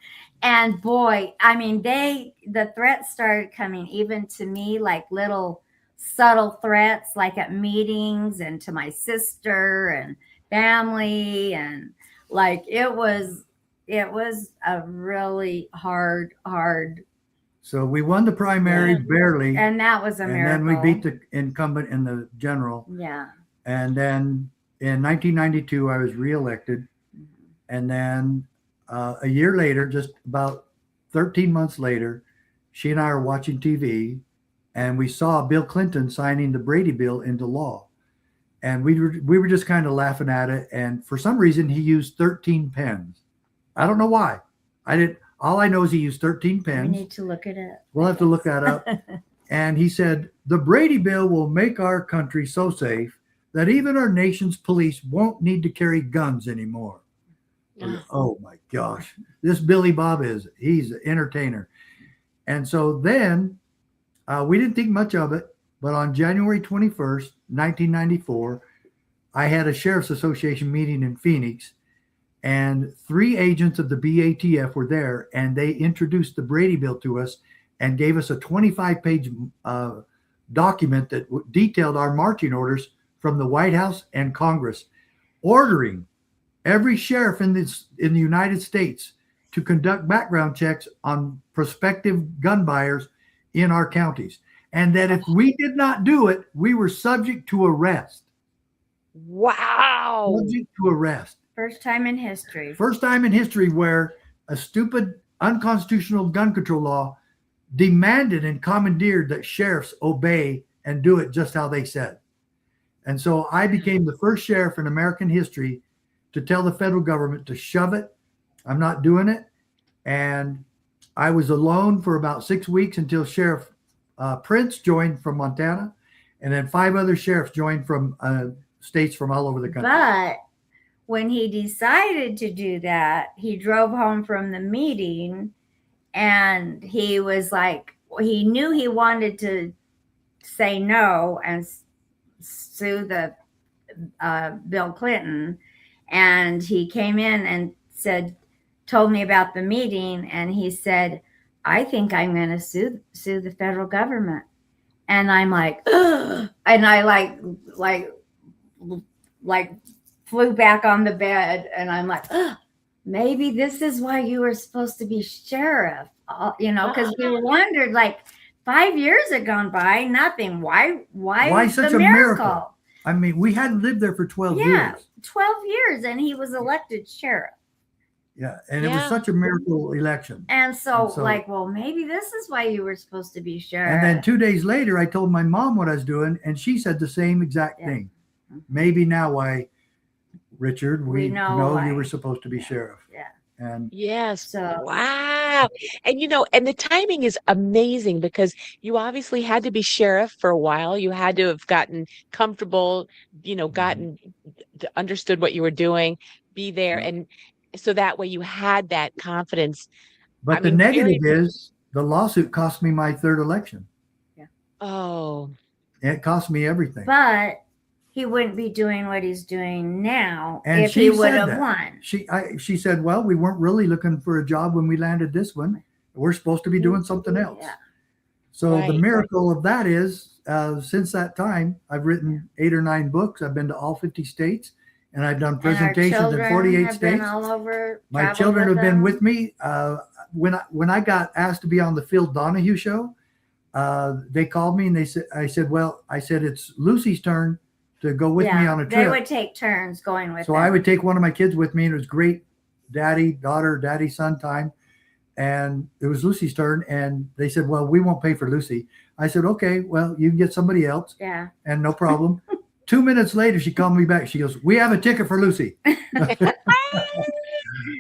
And boy, I mean, the threats started coming even to me, like little subtle threats, like at meetings and to my sister and family. And like, it was a really hard. So we won the primary barely. And that was a miracle. And then we beat the incumbent in the general. Yeah. And then in 1992, I was reelected. And then a year later, just about 13 months later, she and I are watching TV, and we saw Bill Clinton signing the Brady bill into law. And we were just kind of laughing at it. And for some reason, he used 13 pens. I don't know why. All I know is he used 13 pens. We need to look at it. We'll have to look that up. And he said, the Brady bill will make our country so safe that even our nation's police won't need to carry guns anymore. Oh my gosh, this Billy Bob he's an entertainer. And so then we didn't think much of it, but on January 21st, 1994, I had a Sheriff's Association meeting in Phoenix, and 3 agents of the BATF were there, and they introduced the Brady bill to us and gave us a 25-page document that detailed our marching orders from the White House and Congress, ordering every sheriff in the United States to conduct background checks on prospective gun buyers in our counties. And that if we did not do it, we were subject to arrest. Wow. Subject to arrest. First time in history. First time in history where a stupid, unconstitutional gun control law demanded and commandeered that sheriffs obey and do it just how they said. And so I became the first sheriff in American history to tell the federal government to shove it. I'm not doing it. And I was alone for about 6 weeks until Sheriff Prince joined from Montana. And then 5 other sheriffs joined from states from all over the country. But when he decided to do that, he drove home from the meeting, and he was like, he knew he wanted to say no and sue the Bill Clinton. And he came in and told me about the meeting, and he said, I think I'm going to sue the federal government. And I'm like, ugh! And I like flew back on the bed, and I'm like, ugh, maybe this is why you were supposed to be sheriff, because we wondered, like, 5 years had gone by, nothing. Why such a miracle? I mean, we hadn't lived there for 12 years. 12 years, and he was elected sheriff. Yeah, and it was such a miracle election. And so, like, well, maybe this is why you were supposed to be sheriff. And then 2 days later, I told my mom what I was doing, and she said the same exact thing. Maybe now why, Richard, we know you were supposed to be sheriff. Yeah. And yes. Wow. And and the timing is amazing, because you obviously had to be sheriff for a while. You had to have gotten comfortable, understood what you were doing, be there. And so that way you had that confidence. But the negative is the lawsuit cost me my 3rd election. Yeah. Oh. It cost me everything. But he wouldn't be doing what he's doing now if he would have won. She said, well, we weren't really looking for a job when we landed this one. We're supposed to be doing something else. Yeah. So Right, the right. miracle of that is, since that time, I've written 8 or 9 books. I've been to all 50 states, and I've done And our presentations in children 48 have been states. all over. My traveled children have been them. with me. When I got asked to be on the Phil Donahue show, they called me and I said, it's Lucy's turn to go with me on a They trip. would take turns going with So them. I would take one of my kids with me, and it was great daddy son time. And it was Lucy's turn, and they said, well, we won't pay for Lucy. I said, okay, well, you can get somebody else, Yeah. and no problem. 2 minutes later, she called me back. She goes, we have a ticket for Lucy.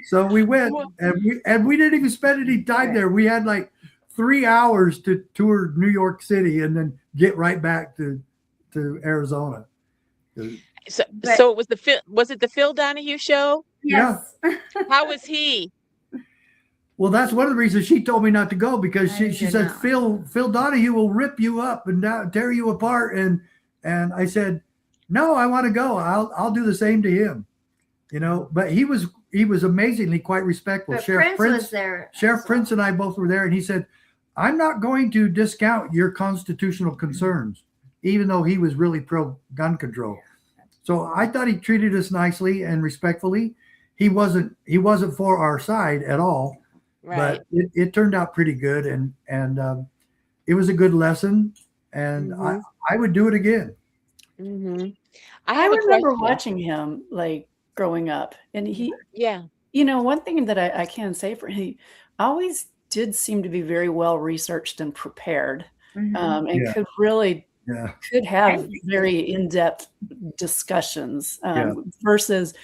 So we went, and we didn't even spend any time there. We had like 3 hours to tour New York City and then get right back to Arizona. So, But- so was it the Phil Donahue show? Yes. How was he? Well, that's one of the reasons she told me not to go, because I she did said, not. Phil Donahue will rip you up and tear you apart. And I said, no, I want to go. I'll do the same to him, but he was amazingly quite respectful. But Sheriff Prince was there. Sheriff also. Prince and I both were there, and he said, I'm not going to discount your constitutional concerns, even though he was really pro gun control. So I thought he treated us nicely and respectfully. He wasn't for our side at all. Right. But it turned out pretty good, and it was a good lesson, and Mhm. I would do it again. Mm-hmm. I remember watching him like growing up, and he, Yeah. one thing that I can say for him, he always did seem to be very well researched and prepared, Mhm. and Yeah. could have very in-depth discussions versus,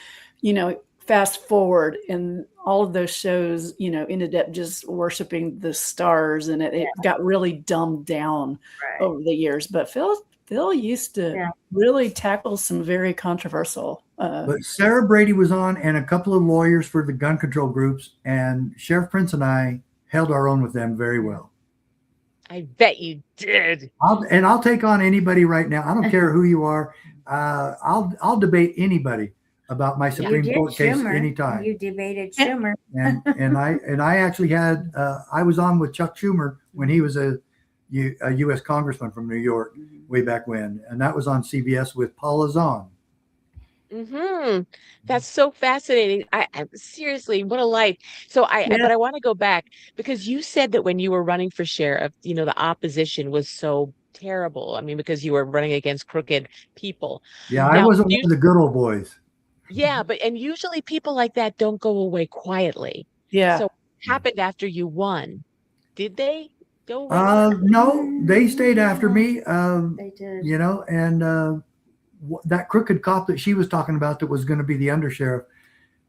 fast forward in all of those shows, ended up just worshiping the stars, and it got really dumbed down Right. over the years. But Phil used to really tackle some very controversial. But Sarah Brady was on, and a couple of lawyers for the gun control groups, and Sheriff Prince and I held our own with them very well. I bet you did. I'll take on anybody right now. I don't care who you are. I'll debate anybody about my Supreme Court case anytime. You debated Schumer. And I actually had I was on with Chuck Schumer when he was a U.S. congressman from New York way back when, and that was on CBS with Paula Zahn. Mm-hmm. That's so fascinating. I seriously, what a life. So but I want to go back, because you said that when you were running for sheriff, the opposition was so terrible. I mean, because you were running against crooked people. Yeah, I wasn't one of the good old boys. Yeah, and usually people like that don't go away quietly. Yeah. So what happened after you won? Did they go away? No, they stayed after me. They did. And that crooked cop that she was talking about that was going to be the undersheriff,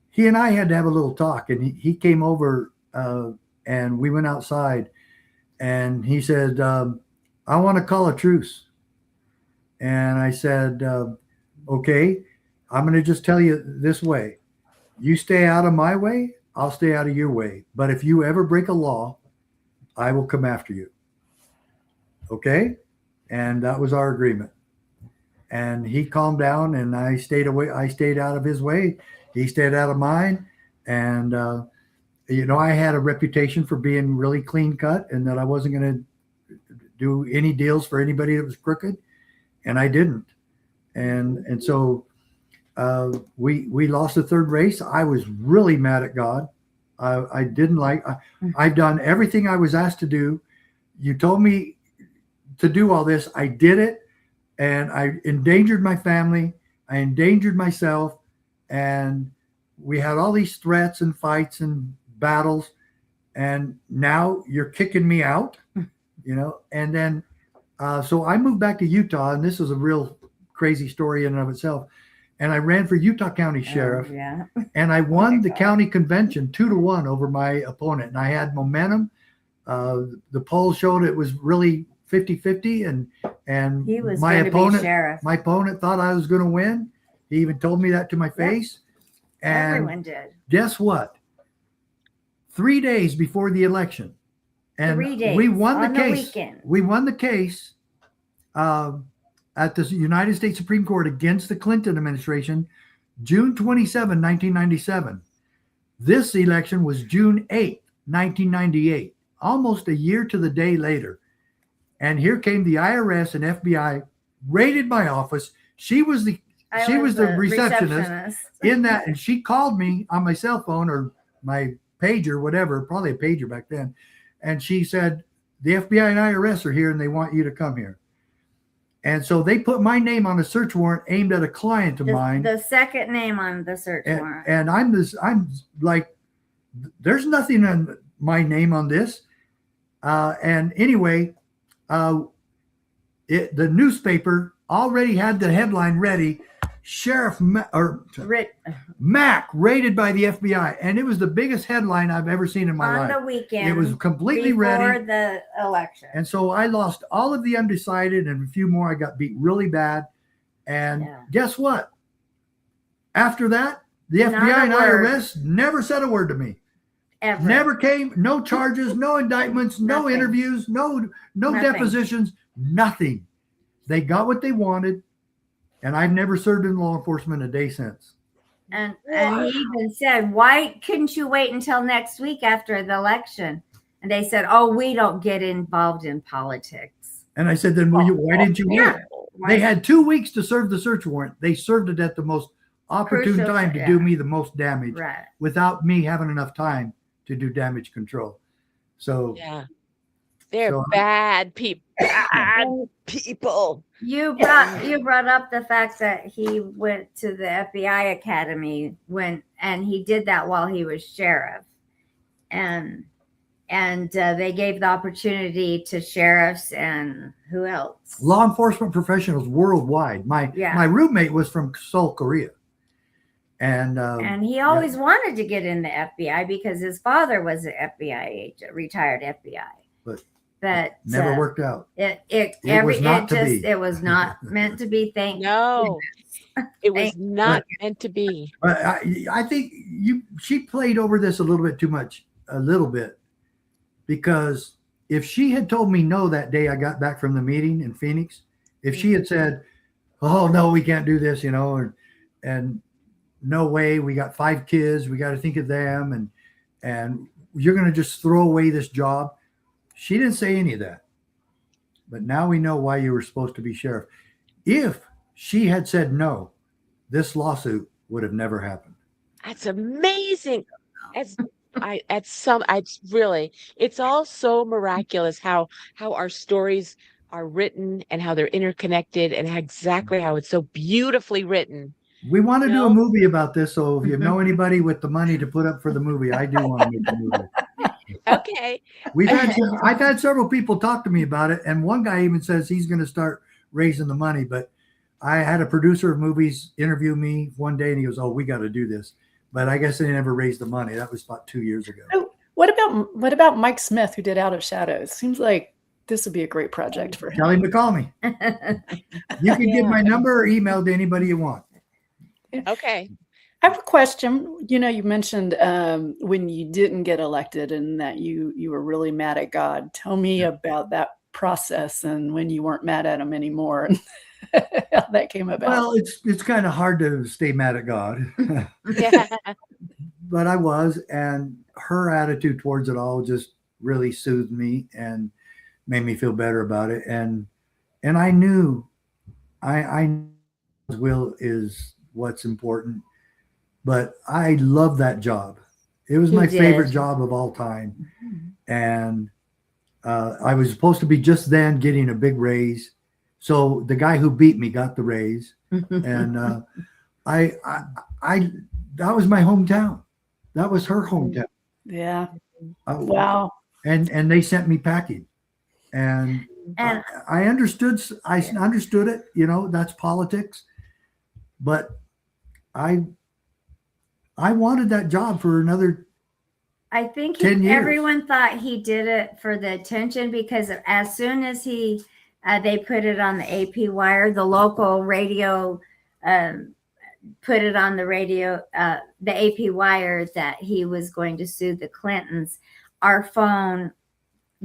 he and I had to have a little talk, and he came over and we went outside, and he said, I want to call a truce. And I said, okay, I'm going to just tell you this way. You stay out of my way, I'll stay out of your way. But if you ever break a law, I will come after you. Okay? And that was our agreement. And he calmed down, and I stayed away. I stayed out of his way. He stayed out of mine. And, I had a reputation for being really clean cut, and that I wasn't going to do any deals for anybody that was crooked. And I didn't. And so we lost the third race. I was really mad at God. I didn't like, I've done everything I was asked to do. You told me to do all this. I did it. And I endangered my family. I endangered myself. And we had all these threats and fights and battles. And now you're kicking me out, And then, so I moved back to Utah. And this is a real crazy story in and of itself. And I ran for Utah County Sheriff. Yeah. And I won the county convention 2-1 over my opponent. And I had momentum. The polls showed it was really 50-50, and He was my going to be opponent sheriff. thought I was going to win. He even told me that to my face. And Everyone did. guess what? 3 days before the election, and 3 days we won the on case. weekend. We won the case at the United States Supreme Court against the Clinton administration, June 27, 1997. This election was June 8, 1998. almost a year to the day later. And here came the IRS and FBI, raided my office. She was the receptionist in that, and she called me on my cell phone or my pager, whatever, probably a pager back then. And she said, the FBI and IRS are here and they want you to come here. And so they put my name on a search warrant aimed at a client of mine. The second name on the search warrant. And I'm like, there's nothing on my name on this. And anyway, the newspaper already had the headline ready. Sheriff Mack raided by the FBI, and it was the biggest headline I've ever seen in my life. On the weekend, it was completely ready before the election, and so I lost all of the undecided and a few more. I got beat really bad, and guess what? After that, the FBI and IRS never said a word to me. Ever. Never came. No charges, no indictments, no interviews, no depositions, nothing. They got what they wanted. And I've never served in law enforcement a day since. And he even said, why couldn't you wait until next week after the election? And they said, oh, we don't get involved in politics. And I said, then why didn't you wait? They had 2 weeks to serve the search warrant. They served it at the most opportune time to do me the most damage without me having enough time to do damage control. So they're bad people. Bad people. You brought up the fact that he went to the FBI Academy and he did that while he was sheriff, and they gave the opportunity to sheriffs and who else? Law enforcement professionals worldwide. My roommate was from Seoul, Korea, and he always wanted to get in the FBI because his father was an FBI agent, retired FBI. But never worked out. It was not meant to be. It was not meant to be. But I think she played over this a little bit too much, because if she had told me no that day I got back from the meeting in Phoenix, if she had said, "Oh no, we can't do this," and no way, we got 5 kids, we got to think of them, and you're going to just throw away this job. She didn't say any of that. But now we know why you were supposed to be sheriff. If she had said no, this lawsuit would have never happened. That's amazing. It's all so miraculous how our stories are written and how they're interconnected and exactly how it's so beautifully written. We want to do a movie about this. So if you know anybody with the money to put up for the movie, I do want to make a movie. Okay. I've had several people talk to me about it, and one guy even says he's going to start raising the money. But I had a producer of movies interview me one day, and he goes, "Oh, we got to do this." But I guess they never raised the money. That was about 2 years ago. Oh, what about Mike Smith, who did Out of Shadows? Seems like this would be a great project for him. Tell him to call me. You can give my number or email to anybody you want. Okay. I have a question. You mentioned when you didn't get elected and that you were really mad at God. Tell me about that process and when you weren't mad at him anymore and how that came about. Well, it's kind of hard to stay mad at God. But I was, and her attitude towards it all just really soothed me and made me feel better about it. And I knew God's will is what's important. But I love that job. It was my favorite job of all time. And I was supposed to be just then getting a big raise. So the guy who beat me got the raise. And that was my hometown. That was her hometown. Yeah. Wow. And they sent me packing. And I understood it, that's politics. But I wanted that job for another. I think 10 years. Everyone thought he did it for the attention because as soon as they put it on the AP wire, the local radio put it on the radio, the AP wire that he was going to sue the Clintons. Our phone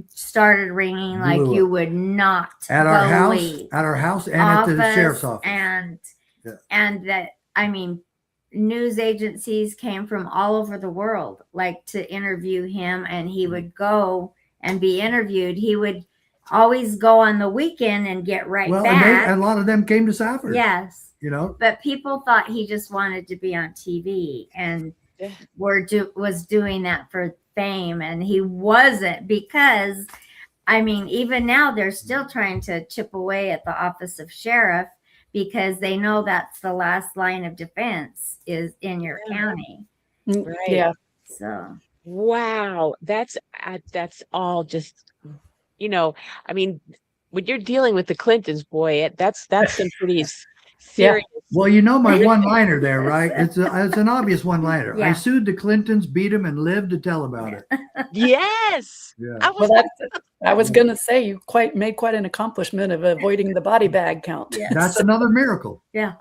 started ringing like you would not at our house, and at the sheriff's office, and that news agencies came from all over the world, like to interview him, and he would go and be interviewed. He would always go on the weekend and get right Well, back. and a lot of them came to Safford. Yes. You know, But people thought he just wanted to be on TV and Yeah. was doing that for fame, and he wasn't, because I mean, even now they're still trying to chip away at the office of sheriff because they know that's the last line of defense is in your county. Right. Yeah. So Wow, that's all just, I mean, when you're dealing with the Clintons, boy, that's some pretty serious. well, you know my one-liner there, right? It's an obvious one-liner. Yeah. I sued the Clintons, beat them, and lived to tell about it. Yes. Yeah. I was Well, I was going to say you made quite an accomplishment of avoiding the body bag count. yes. That's another miracle. Yeah.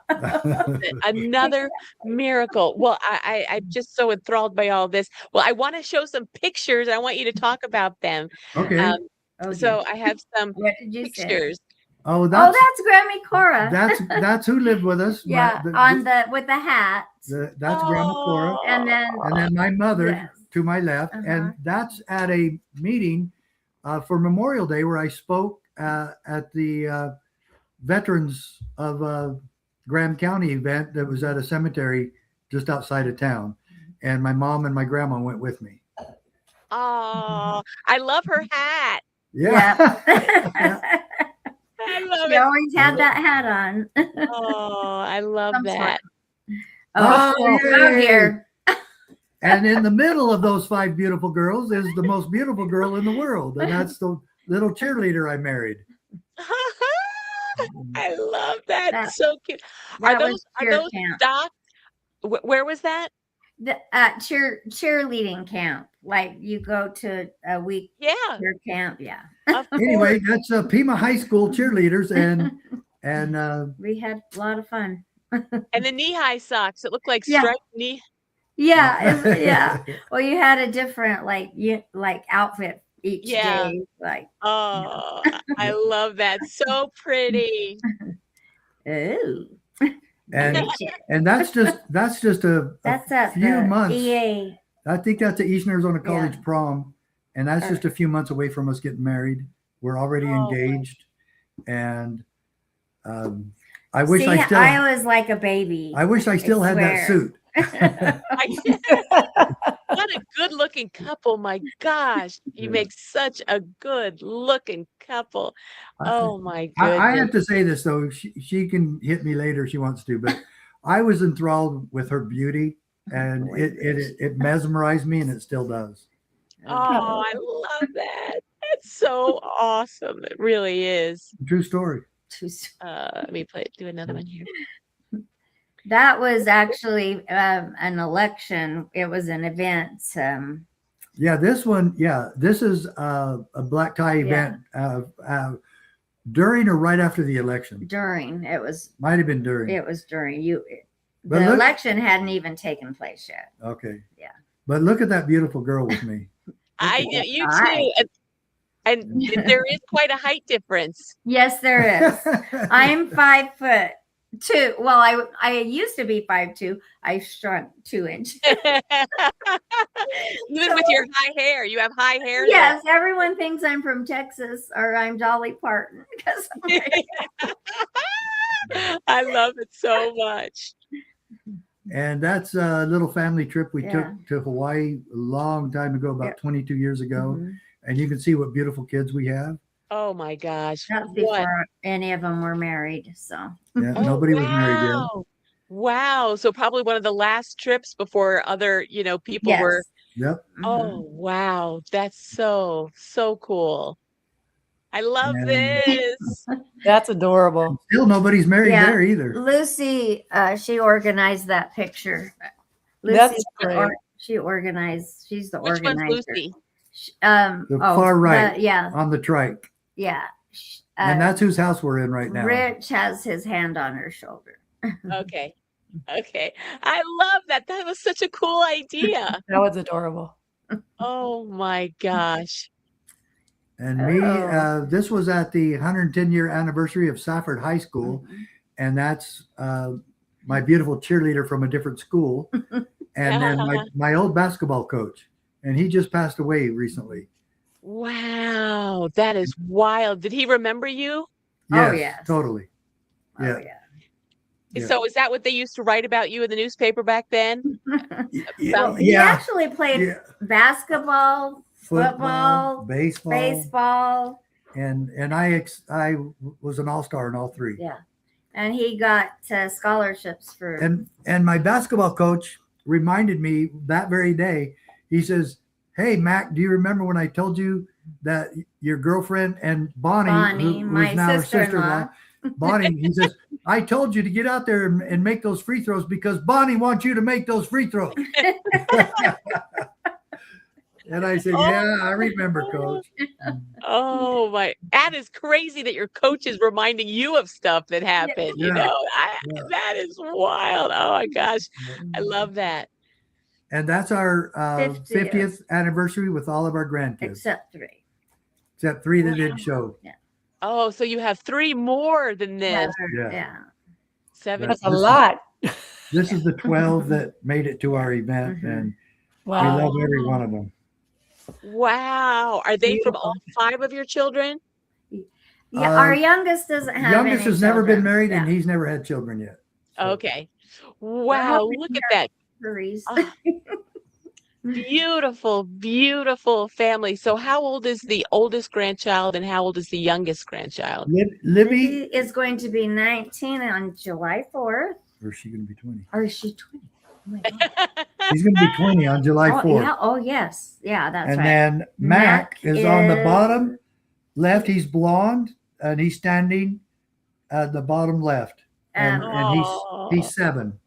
another miracle. Well, I'm just so enthralled by all this. Well, I want to show some pictures. I want you to talk about them. Okay. Oh, So I have some what did you say? pictures. Oh, That's Grammy Cora. that's who lived with us. Yeah, with the hat. That's Grandma Cora. And then My mother yes. to my left, and that's at a meeting for Memorial Day where I spoke at the Veterans of Graham County event that was at a cemetery just outside of town, and my mom and my grandma went with me. Oh, I love her hat. Yeah. I love She it. always had that hat on. Oh, I love Some sort. that. Oh, yay. out here. And in the middle of those 5 beautiful girls is the most beautiful girl in the world, and that's the little cheerleader I married. I love that. That- So cute. That Are was those cheer camp. stock? Where was that? The cheerleading camp. Like you go to a week Yeah. cheer camp. Yeah. Of Anyway, course. that's Pima High School cheerleaders, and We had a lot of fun. And the knee-high socks. It looked like Yeah. striped knee. Yeah. Yeah. Well, you had a different like outfit each Yeah. day. Like, Oh, I love that. So pretty. ooh. and that's just a That's at few the months. EA. I think that's the Eastern Arizona College Yeah. prom, and that's just a few months away from us getting married. We're already Oh, my. engaged, and I wish See, I still. I was like a baby. I wish I still had that swear. suit. What a good-looking couple. My gosh. You Yeah. make such a good-looking couple. Oh, my I have goodness. to say this though. She can hit me later if she wants to, but I was enthralled with her beauty, and it mesmerized me, and it still does. Oh, I love that. That's so awesome. It really is. True story. Let me do another one here. That was actually an election. It was an event. Yeah, this one. Yeah, this is a black tie event during or right after the election. During Might have been during. it was during But the look- election hadn't even taken place yet. Okay. Yeah. But look at that beautiful girl with me. You Hi. too. And there is quite a height difference. Yes, there is. I'm 5'2". Well, I used to be 5'2". I shrunk 2 inches. Even with your high hair, you have high hair. Yes, everyone thinks I'm from Texas or I'm Dolly Parton because I love it so much. And that's a little family trip we Yeah. took to Hawaii a long time ago, about Yep. 22 years ago. Mhm. And you can see what beautiful kids we have. Oh my gosh. That's What? before any of them were married. So Yeah, Oh, nobody was married yet. wow. Wow. So probably one of the last trips before other, people yes. were. Yep. Mhm. Oh, wow. That's so cool. I love And- this. That's adorable. Still nobody's married Yeah. there either. Lucy, she organized that picture. That's great. She organized. She's the Which one's organizer. Lucy? The far right. yeah, On the trike. yeah. And that's whose house we're in right now. Rich has his hand on her shoulder. Okay. Okay. I love that. That was such a cool idea. That was adorable. Oh my gosh. And me, Oh. this was at the 110-year anniversary of Safford High School. Mm-hmm. And that's my beautiful cheerleader from a different school. And then my old basketball coach. And he just passed away recently. Wow, that is wild. Did he remember you? Oh, Yes, yes. totally. Oh, Yeah. Yeah. So is that what they used to write about you in the newspaper back then? Well, he Yeah. actually played Yeah. basketball, football, baseball. And I was an all-star in all three. Yeah. And he got scholarships for. And my basketball coach reminded me that very day. He says, "Hey, Mac, do you remember when I told you that your girlfriend and Bonnie, my who's now her sister-in-law. Bonnie," he says, "I told you to get out there and make those free throws because Bonnie wants you to make those free throws." And I said, "Yeah, I remember, Coach." Oh my, that is crazy that your coach is reminding you of stuff that happened. You Yeah. know, Yeah. that is wild. Oh my gosh. I love that. And that's our 50th. 50th anniversary with all of our grandkids, Except three. except three that didn't show. Oh, so you have 3 more than this. Yeah. 7. That's a lot. This is the 12 that made it to our event, and Wow. we love every one of them. Wow. Are they from all 5 of your children? Yeah, our youngest doesn't have Youngest any has never been children. married, and Yeah. he's never had children yet. So, Okay. Wow. hoping Look at that. Maurice. Oh, beautiful, beautiful family. So how old is the oldest grandchild and how old is the youngest grandchild? Libby, He is going to be 19 on July 4th. or is she going to be 20? Or is she 20? Oh my God. He's going to be 20 on July 4th. Yeah. Oh, yes. Yeah, that's And right. then Mac is on the is- bottom left. He's blonde, and he's standing at the bottom left. And Aw. he's 7.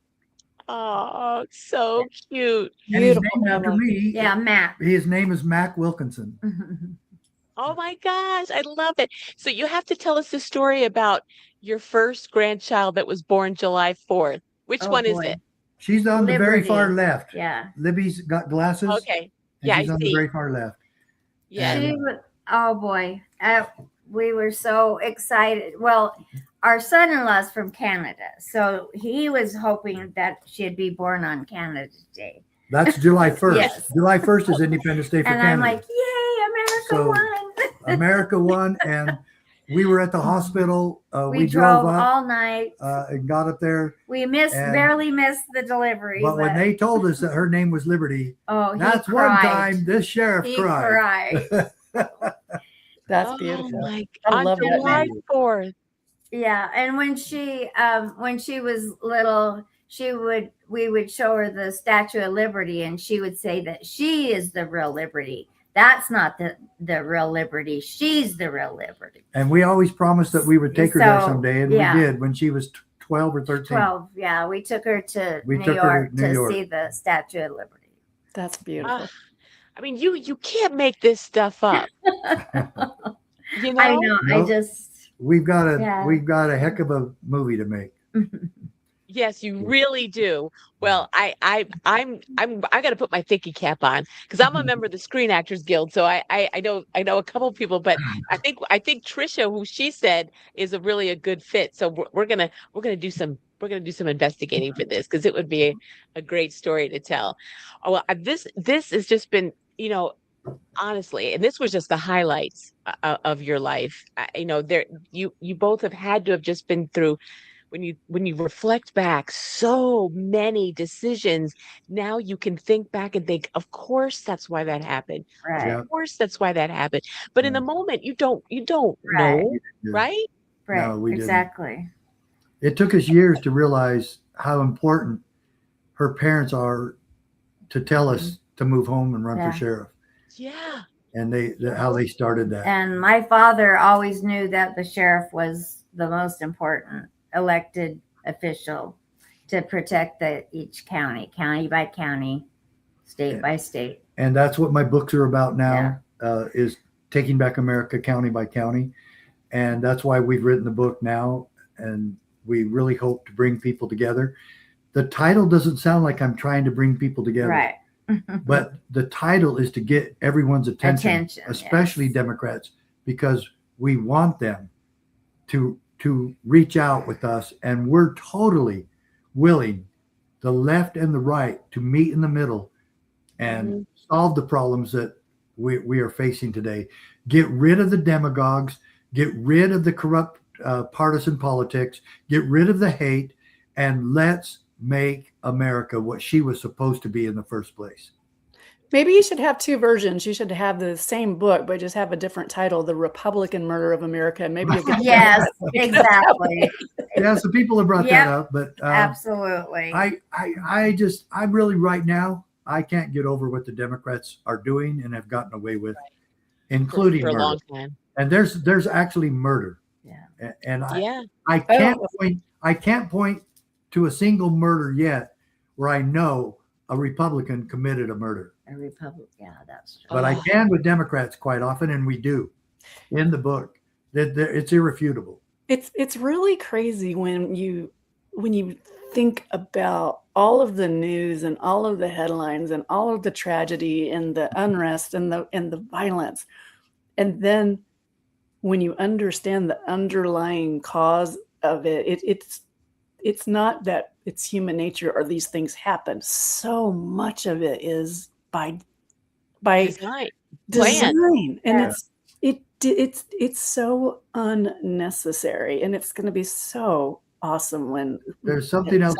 Oh, so cute. And he's Beautiful named after family. me. Yeah, Matt. His name is Mac Wilkinson. Oh my gosh, I love it. So you have to tell us the story about your first grandchild that was born July 4th. Which Oh, one is boy. it? She's on the very Liberty. far left. Yeah. Libby's got glasses. Okay. And Yeah, she's I on the see. very far left. Yeah. She was, oh boy. We were so excited. Well, our son-in-law's from Canada, so he was hoping that she'd be born on Canada Day. That's July 1st. Yes. July 1st is Independence Day for And Canada. I'm like, yay, America So, won. America won, and we were at the hospital. We drove all night. And got up there. We and- barely missed the delivery. But when they told us that her name was Liberty, oh, he that's cried. one time this sheriff He cried. cried. That's Oh beautiful. my, I on love that July name. 4th. Yeah, and when she was little, we would show her the Statue of Liberty, and she would say that she is the real Liberty. That's not the real Liberty. She's the real Liberty. And we always promised that we would take her there So, someday, and yeah. we did when she was 12 or 13. 12. Yeah, we took her to We New took her York to New to York. see the Statue of Liberty. That's beautiful. I mean, you can't make this stuff up. You know? I know. I Nope. just We've got Yeah. a heck of a movie to make. Yes, you really do. Well, I got to put my thinking cap on because I'm a member of the Screen Actors Guild, so I know a couple of people, but I think Tricia, who she said is a good fit. So we're gonna do some investigating for this because it would be a great story to tell. Oh, well, this has just been, honestly, and this was just the highlights of your life. You both have had to have just been through. When you reflect back, so many decisions, now you can think back and think, of course that's why that happened. right. Yeah. Of course that's why that happened. But in the moment, you don't Right. know, Yeah. right? Right. No, we didn't. Exactly. It took us years to realize how important her parents are to tell us to move home and run Yeah. for sheriff. Yeah. And how they started that. And my father always knew that the sheriff was the most important elected official to protect each county by county, state by state. And that's what my books are about now, is taking back America county by county. And that's why we've written the book now. And we really hope to bring people together. The title doesn't sound like I'm trying to bring people together. Right. But the title is to get everyone's attention, especially yes. Democrats, because we want them to reach out with us, and we're totally willing, the left and the right, to meet in the middle and solve the problems that we are facing today. Get rid of the demagogues, get rid of the corrupt partisan politics, get rid of the hate, and let's make America what she was supposed to be in the first place. Maybe you should have two versions. You should have the same book, but just have a different title, The Republican Murder of America. Maybe you'll get Yes, exactly. Yeah, so people have brought that up, but absolutely. I really right now, I can't get over what the Democrats are doing and have gotten away with, including for a murder. long time. And there's actually murder. Yeah. And Yeah. I can't point to a single murder yet where I know a Republican committed a murder. A Republican, yeah, that's true. But I can with Democrats quite often, and we do in the book. That it's irrefutable. It's really crazy when you think about all of the news and all of the headlines and all of the tragedy and the unrest and the violence, and then when you understand the underlying cause of it, it's not that it's human nature or these things happen. So much of it is by design. And it's so unnecessary, and it's going to be so awesome when there's something else.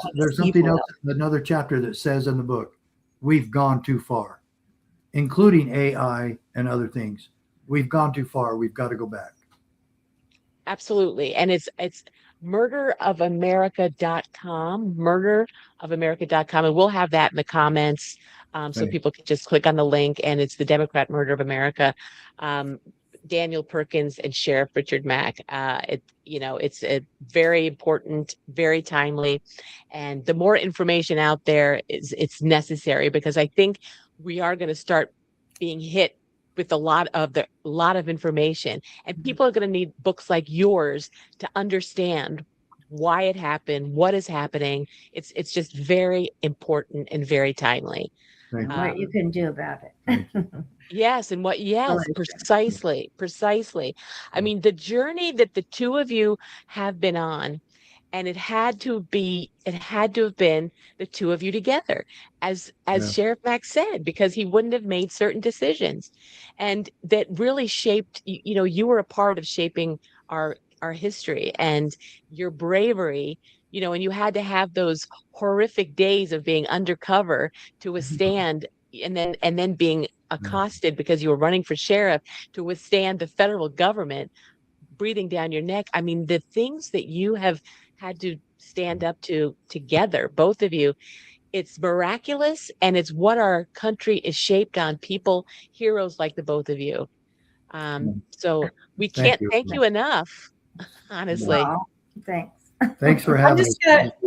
Another chapter that says in the book, we've gone too far, including AI and other things. We've gone too far. We've got to go back. Absolutely. And it's murderofamerica.com, murderofamerica.com. And we'll have that in the comments. So people can just click on the link, and it's the Democrat Murder of America. Daniel Perkins and Sheriff Richard Mack. It's a very important, very timely, and the more information out there it's necessary, because I think we are going to start being hit with a lot of information, and people are going to need books like yours to understand why it happened, what is happening. It's just very important and very timely. What you can do about it. Yes. And precisely. I mean, the journey that the two of you have been on, and it had to have been the two of you together, as Sheriff Mack said, because he wouldn't have made certain decisions, and that really shaped, you were a part of shaping our history, and your bravery, and you had to have those horrific days of being undercover to withstand, and then being accosted because you were running for sheriff, to withstand the federal government breathing down your neck. I mean, the things that you have had to stand up to together, both of you, it's miraculous, and it's what our country is shaped on. People, heroes like the both of you. So we can't thank you enough, honestly. Wow. Thanks. Thanks for having us.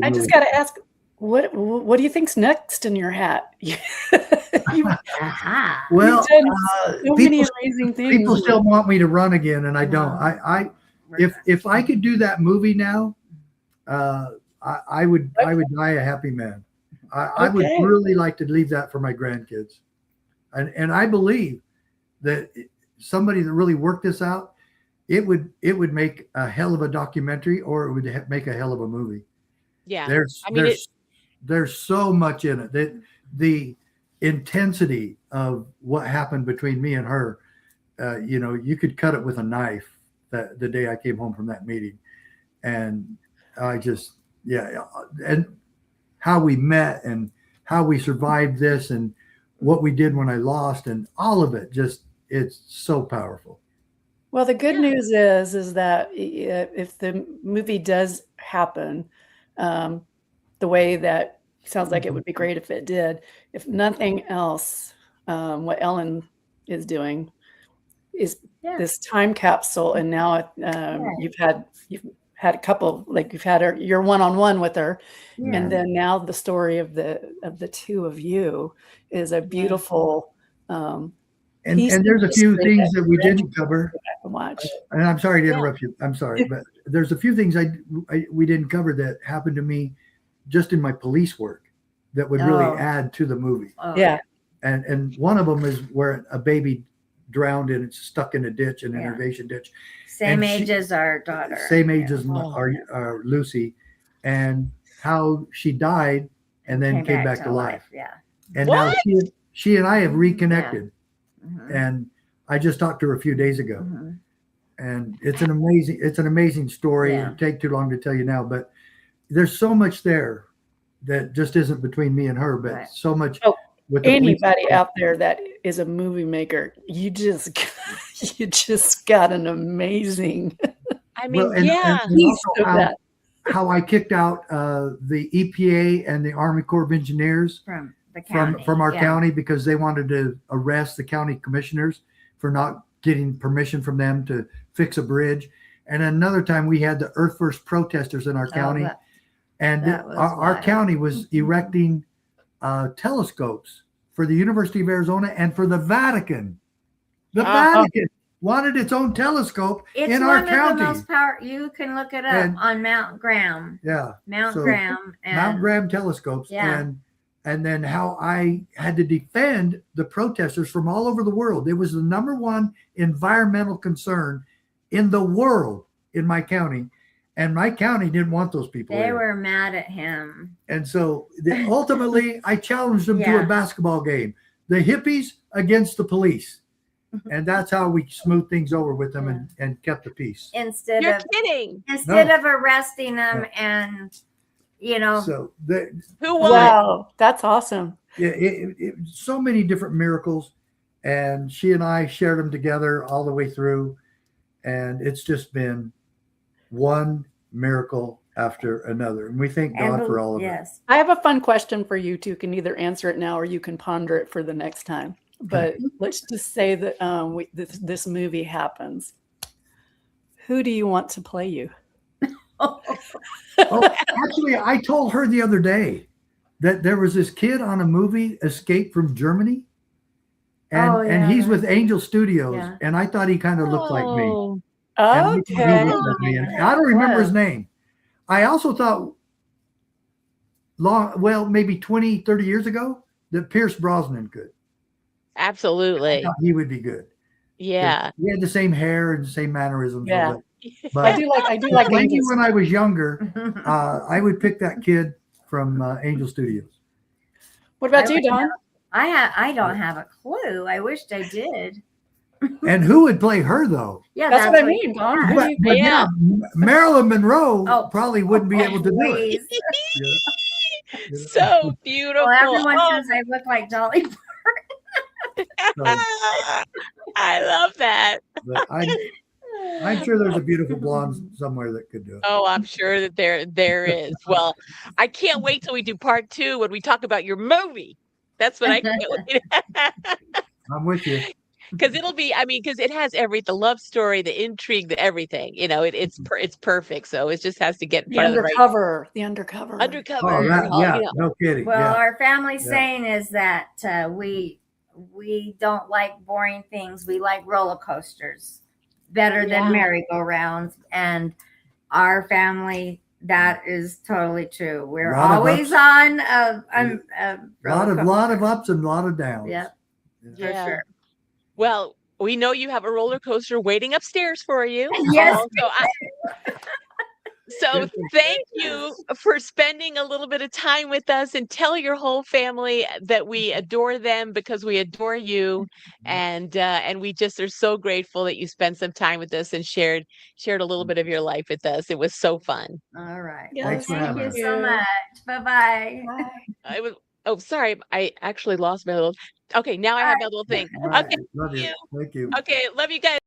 I just got to ask, what do you think's next in your hat? Well, so many amazing things. People still want me to run again, and I don't. If I could do that movie now, I would die a happy man. I would really like to leave that for my grandkids, and I believe that somebody that really worked this out, it would make a hell of a documentary, or it would make a hell of a movie. Yeah, there's so much in it. The intensity of what happened between me and her, you could cut it with a knife. The day I came home from that meeting, and I just, and how we met and how we survived this and what we did when I lost, and all of it, it's so powerful. Well, the good news is that if the movie does happen, the way that sounds like it would be great if it did, if nothing else, what Ellen is doing is this time capsule, and now you've had a couple, like you've had your one-on-one with her, and then now the story of the two of you is a beautiful. And there's a few things that we didn't cover. Watch. And I'm sorry to interrupt you. I'm sorry, but there's a few things we didn't cover that happened to me just in my police work that would really add to the movie. And one of them is where a baby drowned and it's stuck in a ditch, an inundation ditch. Same age as our daughter. Same age as our Lucy, and how she died and then came back to life. Yeah. And now she and I have reconnected. And I just talked to her a few days ago. And it's an amazing story. Yeah. It'd take too long to tell you now, but there's so much there that just isn't between me and her, but Right. so much Oh, with the police. Anybody out there that is a movie maker, you just got an amazing I mean, Well, and piece also of that. how I kicked out the EPA and the Army Corps of Engineers From the county. from our Yeah. county because they wanted to arrest the county commissioners for not getting permission from them to fix a bridge. And another time we had the Earth First protesters in our county, and that was our wild. county was erecting telescopes for the University of Arizona and for the Vatican. The Vatican wanted its own telescope It's in one our of county. the most powerful. You can look it up And- on Mount Graham. Yeah. Mount So, Graham. And Mount Graham telescopes. Yeah. And then how I had to defend the protesters from all over the world. It was the number one environmental concern in the world in my county. And my county didn't want those people they there. were mad at him. And so ultimately I challenged them to Yeah. a basketball game. The hippies against the police. And that's how we smoothed things over with them and kept the peace. Instead You're of kidding. of arresting them and So the, Who won? Wow, that's awesome. so many different miracles, and she and I shared them together all the way through, and it's just been one miracle after another, and we thank God for all of it. Yes. I have a fun question for you two. You can either answer it now or you can ponder it for the next time. But let's just say that this movie happens. Who do you want to play you? Oh, actually, I told her the other day that there was this kid on a movie, Escape from Germany, and he's with Angel Studios, and I thought he kind of looked like me. Oh, And we- he Okay. looked like me, and I don't remember his name. I also thought maybe 20, 30 years ago that Pierce Brosnan could. I absolutely. thought he would be good. Yeah. He had the same hair and the same mannerisms. Yeah. But I do like maybe Angels. when I was younger, I would pick that kid from Angel Studios. What about you, Don? I don't have a clue. I wished I did. And who would play her though? Yeah, That's what I mean, Don. Who do But, you- but Yeah. Marilyn Monroe Oh. probably wouldn't be able to do it. Please. So beautiful. Well, everyone Oh, says I look like Dolly. So, I love that. but I'm sure there's a beautiful blonde somewhere that could do it. Oh, I'm sure that there is. Well, I can't wait till we do part 2 when we talk about your movie. That's what I can't wait. I'm with you. Because it'll be, I mean, because it has the love story, the intrigue, the everything. It's perfect. So it just has to get in The front of the right undercover. undercover. Oh, you know. no kidding. Well, Yeah. our family Yeah. saying is that we don't like boring things. We like roller coasters better Yeah. than merry-go-rounds. And our family, that is totally true. We're Lot of always ups. on a roller lot of coaster. ups and a lot of downs. Yep. For Yeah. sure. Well, we know you have a roller coaster waiting upstairs for you. Yes. So thank you for spending a little bit of time with us, and tell your whole family that we adore them because we adore you, and we just are so grateful that you spent some time with us and shared a little bit of your life with us. It was so fun. All right. Yes, Well, Thanks for thank having you us. so much. Bye-bye. I was sorry, I actually lost my little. Okay, now I have my little thing. All right. Okay, Love you. you. Thank you. Okay, love you guys.